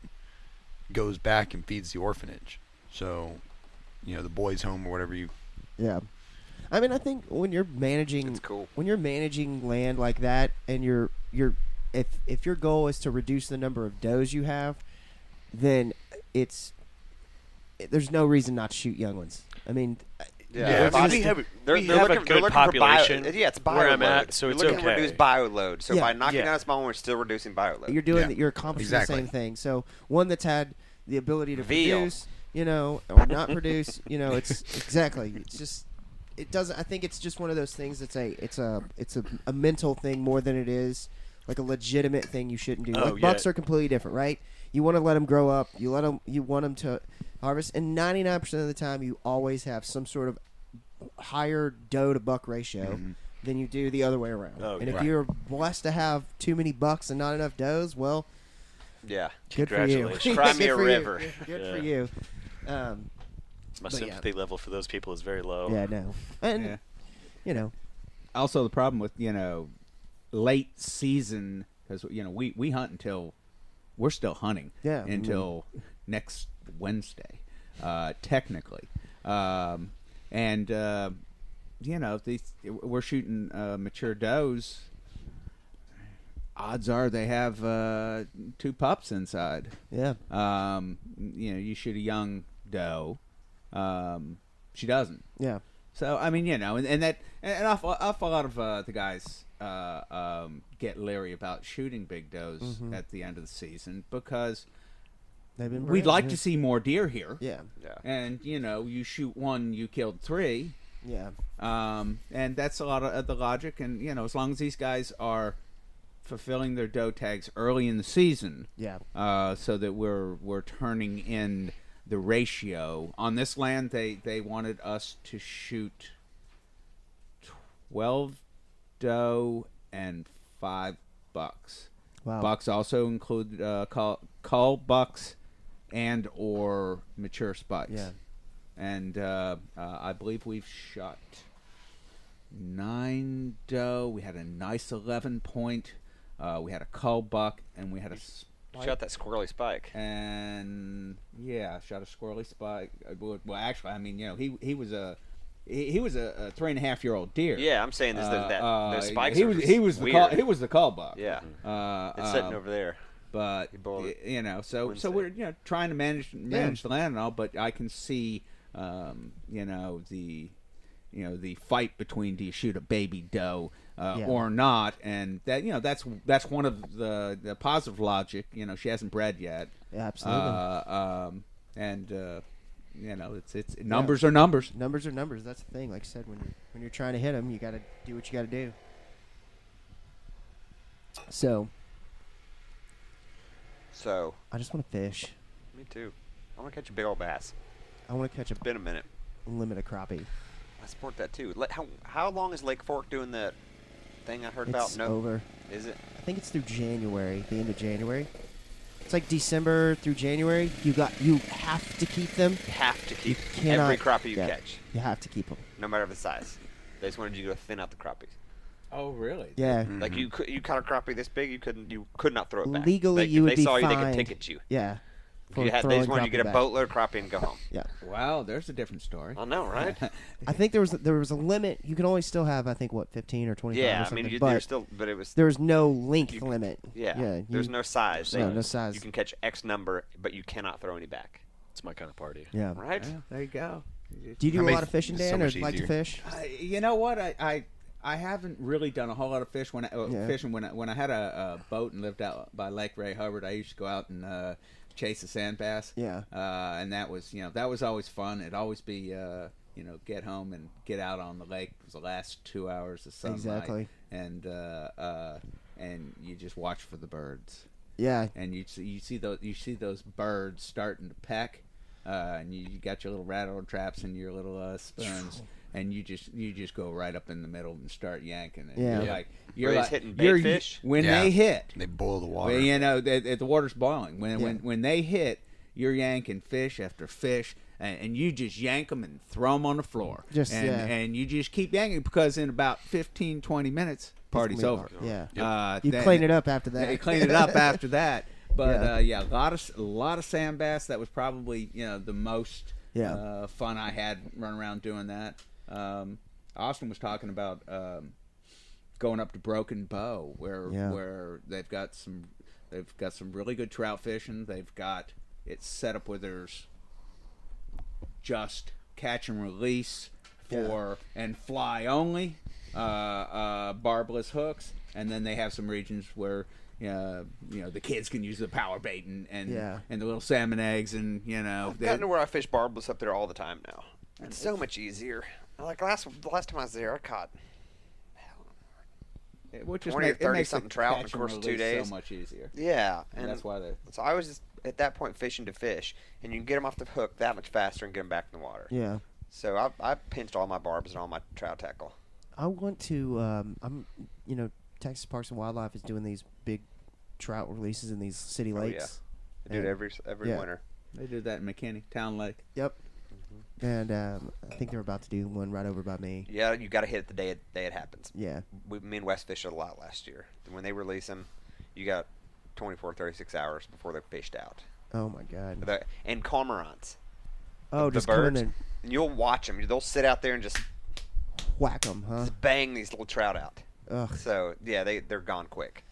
goes back and feeds the orphanage. So, the boys' home or whatever you. Yeah. I mean, I think when you're managing It's cool. when you're managing land like that, and if your goal is to reduce the number of does you have, then there's no reason not to shoot young ones. I mean, Yeah, I mean, we have a good population. It's bio where I'm load. at, so You're it's looking to okay. reduce bio load. So Yeah. by knocking Yeah. down a small one, we're still reducing bio load. you're doing Yeah. you're accomplishing Exactly. the same thing. So one that's had the ability to Veal. produce, or not produce, it's exactly. It's just it doesn't. I think it's just one of those things. It's a mental thing more than it is like a legitimate thing you shouldn't do. Oh, Like bucks are completely different, right? You want to let them grow up. You want them to harvest, and 99% of the time, you always have some sort of higher doe to buck ratio than you do the other way around. Oh, and yeah. if you're blessed to have too many bucks and not enough does, well, Yeah. good for you. Congratulations. Cry me Good a for you. river. Good Yeah. for you. My But yeah. sympathy level for those people is very low. Yeah, no, and Yeah. Also, the problem with late season, because we hunt until we're still hunting. Yeah. Until next Wednesday, technically, we're shooting mature does. Odds are they have 2 pups inside. yeah, You shoot a young doe, she doesn't. yeah, So I mean, and that an awful lot of the guys get leery about shooting big does at the end of the season because they've been. we'd bred, like yeah. to see more deer here. Yeah, Yeah. And you shoot one, you killed 3, yeah, and that's a lot of the logic. And as long as these guys are fulfilling their doe tags early in the season. Yeah. So that we're turning in the ratio on this land. They wanted us to shoot 12 doe and 5 bucks. Wow. Bucks also include cull bucks and or mature spikes. Yeah. And I believe we've shot 9 doe. We had a nice 11 point. We had a cull buck, and we had a Shot that squirrely spike. and yeah, shot a squirrely spike. Well, actually, I mean, he was a 3.5-year-old deer. Yeah, I'm saying those spikes. He are was the weird. he was the cull buck. Yeah, it's sitting over there. But You bowled it so Wednesday. we're trying to manage the land and all, but I can see the fight between do you shoot a baby doe or not, and that's one of the positive logic. She hasn't bred yet. Yeah, absolutely. It's numbers are numbers. Numbers are numbers. That's the thing. Like I said, when you're trying to hit them, you got to do what you got to do. So I just want to fish. Me too. I want to catch a big old bass. I want to catch a It's been a minute. limit of crappie. I support that too. How long is Lake Fork doing that thing I heard about? It's over. Is it? I think it's through January, the end of January. It's like December through January. You have to keep them. You have to keep cannot- every crappie you yeah. catch, You have to keep them. no matter the size. They just wanted you to thin out the crappies. Oh, really? Yeah. Like you caught a crappie this big, you could not throw it back. Legally, Like, you would if they be saw you, they fined. could ticket you. Yeah. For They throwing just wanted you to crappie get a back. boatload of crappie and go home. Yeah. Wow, there's a different story. I know, right? I think there was a limit. You can only still have, I think, 15 or 25 or Yeah, I something. mean, but you're still, but it was. there was no length You- limit. Yeah, there's no size. No size. You can catch X number, but you cannot throw any back. It's my kind of party. Yeah. Right? Yeah, there you go. Do you do How a many- lot of fishing, it's so Dan, or much like to easier. fish? You know what? I haven't really done a whole lot of fishing Yeah. when I had a boat and lived out by Lake Ray Hubbard. I used to go out and chase a sand bass. Yeah. And that was always fun. It'd always be get home and get out on the lake. It was the last 2 hours of sunlight. Exactly. And you just watch for the birds. Yeah. And you see those birds starting to peck, and you got your little rattle traps and your little spoons, and you just go right up in the middle and start yanking. And Yeah. Were they hitting bait fish? when Yeah. they hit. They boil the water. Well, the water's boiling. When they hit, you're yanking fish after fish, and you just yank them and throw them on the floor. And you just keep yanking because in about 15, 20 minutes, party's over. Yeah. You clean it up after that. They clean it up after that. But Yeah. a lot of sand bass. That was probably the most fun I had running around doing that. Austin was talking about going up to Broken Bow, where they've got some really good trout fishing. They've got it set up where there's just catch and release and fly only barbless hooks, and then they have some regions where the kids can use the power bait and the little salmon eggs, and I've gotten to where I fish barbless up there all the time now. It's so much easier. Like last time I was there, I caught which is 20 or 30 makes the something trout in catch the and course of 2 release days. so much easier. Yeah, And that's why they. So I was just at that point fishing to fish, and you can get them off the hook that much faster and get them back in the water. Yeah. So I pinched all my barbs and all my trout tackle. I want to. Texas Parks and Wildlife is doing these big trout releases in these city lakes. I do it every winter. They did that in McKinney Town Lake. Yep. And I think they're about to do one right over by me. Yeah, you got to hit it the day it happens. Yeah. Me and West fished a lot last year. When they release them, you got 24, 36 hours before they're fished out. Oh my God. And cormorants. Oh, the just birds. coming in, And you'll watch them. They'll sit out there and just whack them, huh? bang these little trout out. Ugh. So yeah, they're gone quick.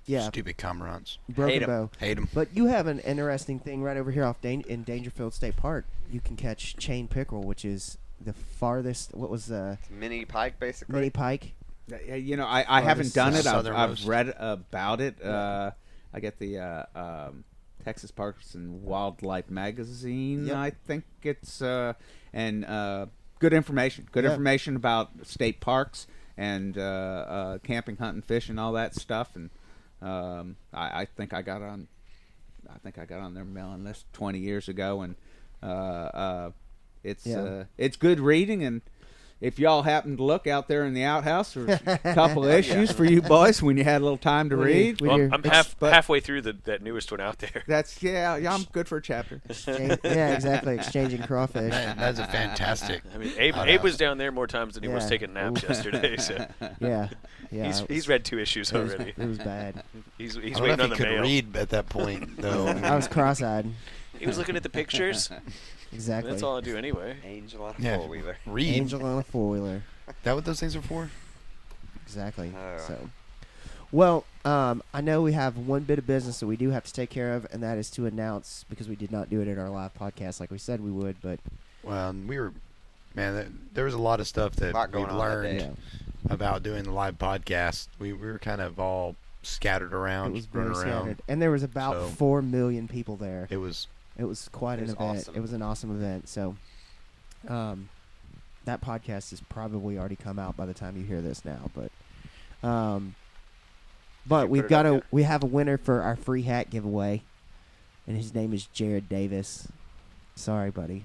Yeah. Stupid cormorants. Broken Hate 'em. bow. Hate them. But you have an interesting thing right over here in Dangerfield State Park. You can catch chain pickerel, which is the farthest. What was the It's mini pike basically. mini pike? I haven't done it. I've southernmost. read about it. I get the Texas Parks and Wildlife magazine. Yep. I think it's and good information. Good Yeah. information about state parks and camping, hunting, fishing, all that stuff. And I think I got on. I think I got on their mailing list 20 years ago, and it's good reading. And if y'all happen to look out there in the outhouse, there's a couple of issues for you boys when you had a little time to read. Well, I'm halfway through that newest one out there. That's yeah. I'm good for a chapter. Yeah, exactly. Exchanging crawfish. Man, that's a fantastic. I mean, Abe was down there more times than he was taking naps yesterday. So Yeah. he's read 2 issues already. It was bad. He's I don't waiting know on if the he could mail. read at that point, though. I was cross-eyed. He was looking at the pictures. Exactly. That's all I do anyway. Angel on a Yeah. four-wheeler. Read. Angel on a four-wheeler. That what those things are for? Exactly. Oh. So, well, I know we have one bit of business that we do have to take care of, and that is to announce, because we did not do it at our live podcast like we said we would, but Well, there was a lot of stuff that Lot going we've on that learned day. about doing the live podcast. We were kind of all scattered it around, was very running around. scattered. And there was about So- 4 million people there. It was It was quite It an was event. awesome. It was an awesome event. So, that podcast has probably already come out by the time you hear this now. But you we've put it got up a yet? we have a winner for our free hat giveaway, and his name is Jared Davis. Sorry, buddy.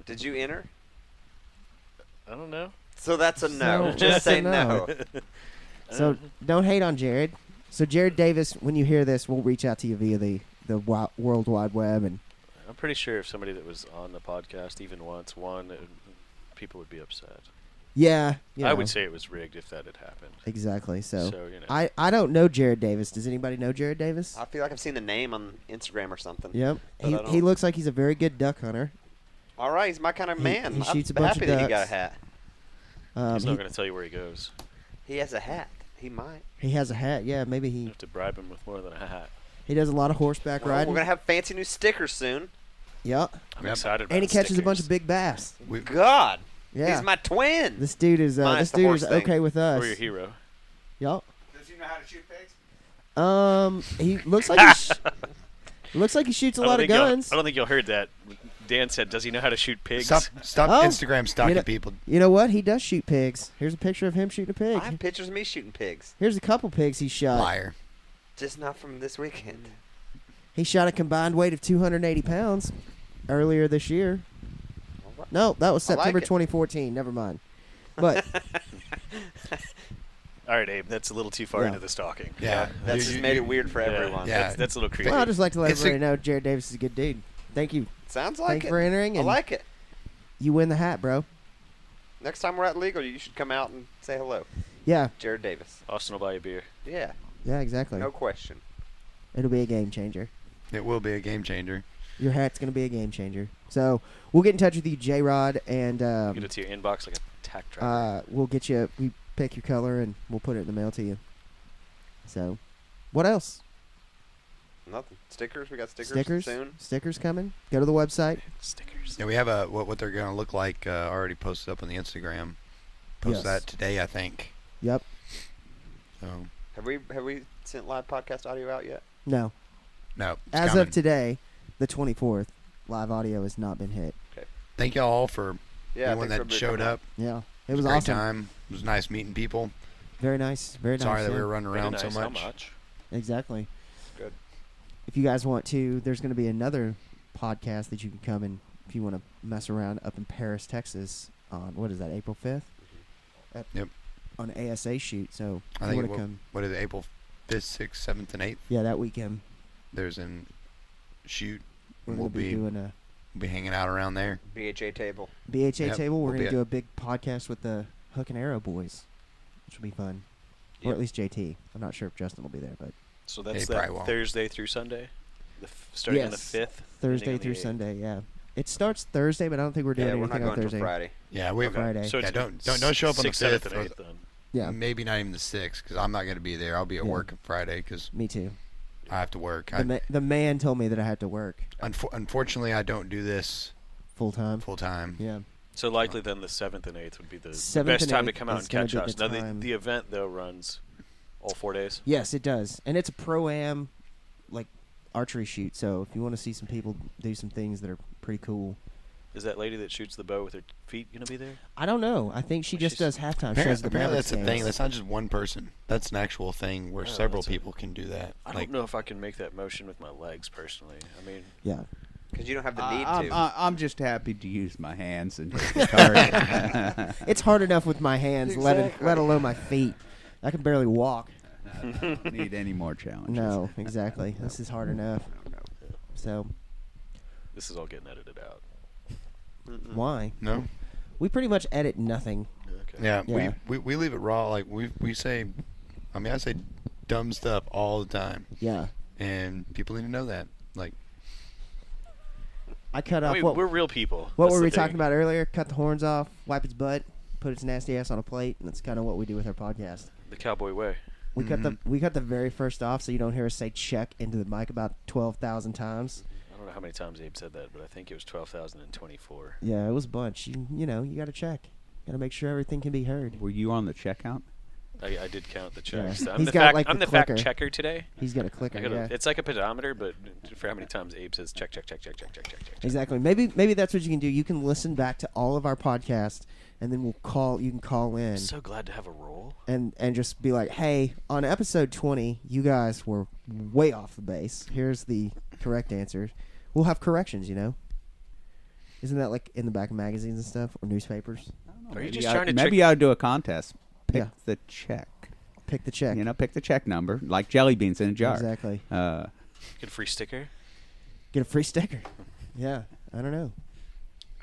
Did you enter? I don't know. So that's a no. So Just that's a say no. no. So don't hate on Jared. So Jared Davis, when you hear this, we'll reach out to you via the World Wide Web, and I'm pretty sure if somebody that was on the podcast even once won, people would be upset. yeah, I would say it was rigged if that had happened. exactly. So, you know. I don't know Jared Davis. Does anybody know Jared Davis? I feel like I've seen the name on Instagram or something. Yep. But I don't- He looks like he's a very good duck hunter. All right, he's my kind of He- man. he shoots a I'm bunch happy of that he got a ducks. hat. He's He, not going to tell you where he goes. He has a hat. He might. he has a hat. Yeah, maybe You he have to bribe him with more than a hat. does a lot of horseback Well, we're riding. gonna have fancy new stickers soon. Yep. I'm Yep. excited about And he catches a bunch stickers. of big bass. God, Yeah. he's my twin. This dude is Minus the horse thing. okay with us. Or your hero. Yep. Does he know how to shoot pigs? He looks like looks like he shoots a lot of guns. I don't think y'all heard that. Dan said, "Does he know how to shoot pigs?" Stop Oh. Instagram stalking know- people. You know what? He does shoot pigs. Here's a picture of him shooting a pig. I have pictures of me shooting pigs, Here's a couple pigs he shot. Liar. just not from this weekend. He shot a combined weight of 280 pounds earlier this year. All right. No, that was I like September it. 2014. Never mind. But All right, Abe. That's a little too far Yeah. into the stalking. Yeah. That's You- just you- made you- it weird for Yeah. everyone. Yeah. That's a little creepy. well, I'd just like to let It's a- everybody know Jared Davis is a good dude. Thank you. Sounds like Thank you it. for entering, I and like it. you win the hat, bro. Next time we're at legal, you should come out and say hello, Yeah, Jared Davis. Austin will buy you a beer. Yeah, yeah, exactly. no question. It'll be a game changer. It will be a game changer. Your hat's gonna be a game changer. So we'll get in touch with you, J Rod, and Get it to your inbox like a tack driver. we'll get you. We pick your color and we'll put it in the mail to you. So, what else? Nothing. Stickers. We got stickers, Stickers. soon. Stickers coming. Go to the website. Stickers. Yeah, we have what they're going to look like already posted up on the Instagram. Post Yes. that today, I think. Yep. So Have we sent live podcast audio out yet? No. no. It's As coming. of today, the 24th, live audio has not been hit. Thank y'all all for Yeah, everyone thanks for that everybody showed coming out. up. Yeah. It was a great awesome. time. It was nice meeting people. Very nice. Very nice. Sorry that we yeah. were running Very around nice. so How much. much? Exactly. Good. If you guys want to, there's going to be another podcast that you can come and if you want to mess around up in Paris, Texas on, what is that, April 5th? Yep. On an ASA shoot. So I if you think want to come. what is it, April 5th, 6th, 7th, and 8th? Yeah, that weekend. There's an shoot. We're We'll going to be doing a be hanging out around there. BHA table. BHA Yep, table. We're we'll going be to do a big podcast with the Hook and Arrow boys, which will be fun. Or Yep. at least JT. I'm not sure if Justin will be there, but So They that's probably that won't. Thursday through Sunday? Starting on the Yes. 5th? Thursday ending on through the 8th. Sunday, yeah. It starts Thursday, but I don't think we're doing Yeah, we're not anything on going Thursday. till Friday. Yeah, we Okay. Friday. So Yeah, it's don't show up on the 6th, 7th, 5th and or 8th then. Yeah, maybe not even the 6th because I'm not going to be there. I'll be at Yeah. work on Friday because me too. I have to work. The man told me that I had to work Unfortunately, I don't do this full time. full time. Yeah. So likely then the 7th and 8th would be the 7th best and time to 8th come out is and gonna catch be us. the Now, time. the event, though, runs all 4 days. Yes, it does, and it's a pro-am, like archery shoot. So if you want to see some people do some things that are pretty cool, Is that lady that shoots the bow with her feet gonna be there? I don't know. I think she just does halftime shows. Apparently that's a thing. That's not just one person. That's an actual thing where Oh, several that's a- people can do that. I don't know if I can make that motion with my legs personally. I mean, Yeah. Because you don't have the need to. I'm just happy to use my hands and hit the target. It's hard enough with my hands, let Exactly. alone my feet. I can barely walk. I don't need any more challenges. No, exactly. This is hard enough. So, this is all getting edited out. why? No. We pretty much edit nothing. Okay. Yeah, Yeah. we leave it raw. Like we say, I mean I say dumb stuff all the time, Yeah. and people need to know that. Like I cut I off mean, what we're real people. What That's were the we thing. talking about earlier? Cut the horns off, wipe its butt, put its nasty ass on a plate, and that's kind of what we do with our podcast. The cowboy way. We cut the very first off, so you don't hear us say check into the mic about 12,000 times. I don't know how many times Abe said that, but I think it was 12,024. Yeah, it was a bunch. You know, you got to check. Got to make sure everything can be heard. Were you on the checkout? I did count the Yeah. checks. I'm He's the got, fact, like, I'm the the fact clicker. checker today. He's got a clicker. Yeah, It's like a pedometer, but for how many times Abe says check, check, check, check, check, check, check, check. exactly. Maybe that's what you can do. You can listen back to all of our podcasts, and then you can call in I'm so glad to have a role. and just be like, hey, on episode 20, you guys were way off the base. Here's the correct answer. We'll have corrections, you know? Isn't that like in the back of magazines and stuff or newspapers? Are you Maybe just I- trying to Maybe trick? I'll do a contest. Pick Yeah. the check. Pick the check. You know, pick the check number, like jelly beans in a jar. Exactly. Get a free sticker? Get a free sticker. Yeah, I don't know.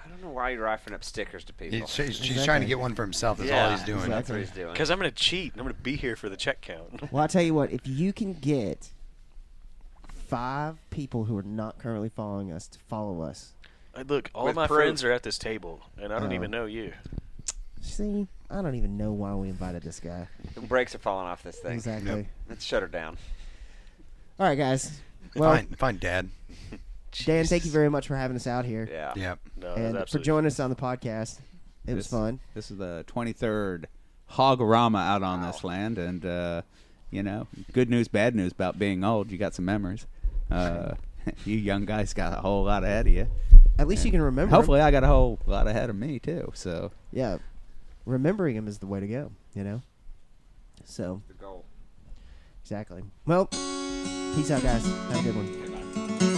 I don't know why you're offering up stickers to people. she's trying to get one for himself. That's all he's doing. exactly. That's what he's doing. Because I'm going to cheat. and I'm going to be here for the check count. Well, I'll tell you what. If you can get 5 people who are not currently following us to follow us, Look, all With of my proof. friends are at this table, and I don't Oh. even know you. see, I don't even know why we invited this guy. The brakes are falling off this thing. Exactly. Let's shut her down. All right, guys. Well, Fine, Dad. Dan, thank you Jesus. very much for having us out here Yeah. Yep. No, and that's for absolutely- joining us on the podcast. It was fun. This is the 23rd HOGORAMA out on Wow. this land, and you know, good news, bad news about being old. You got some memories. You young guys got a whole lot ahead of you. At least you And can remember. 'em. Hopefully, I got a whole lot ahead of me too. So Yeah, remembering him is the way to go. You know. So The goal. exactly. Well, peace out, guys. Have a good one. Goodbye.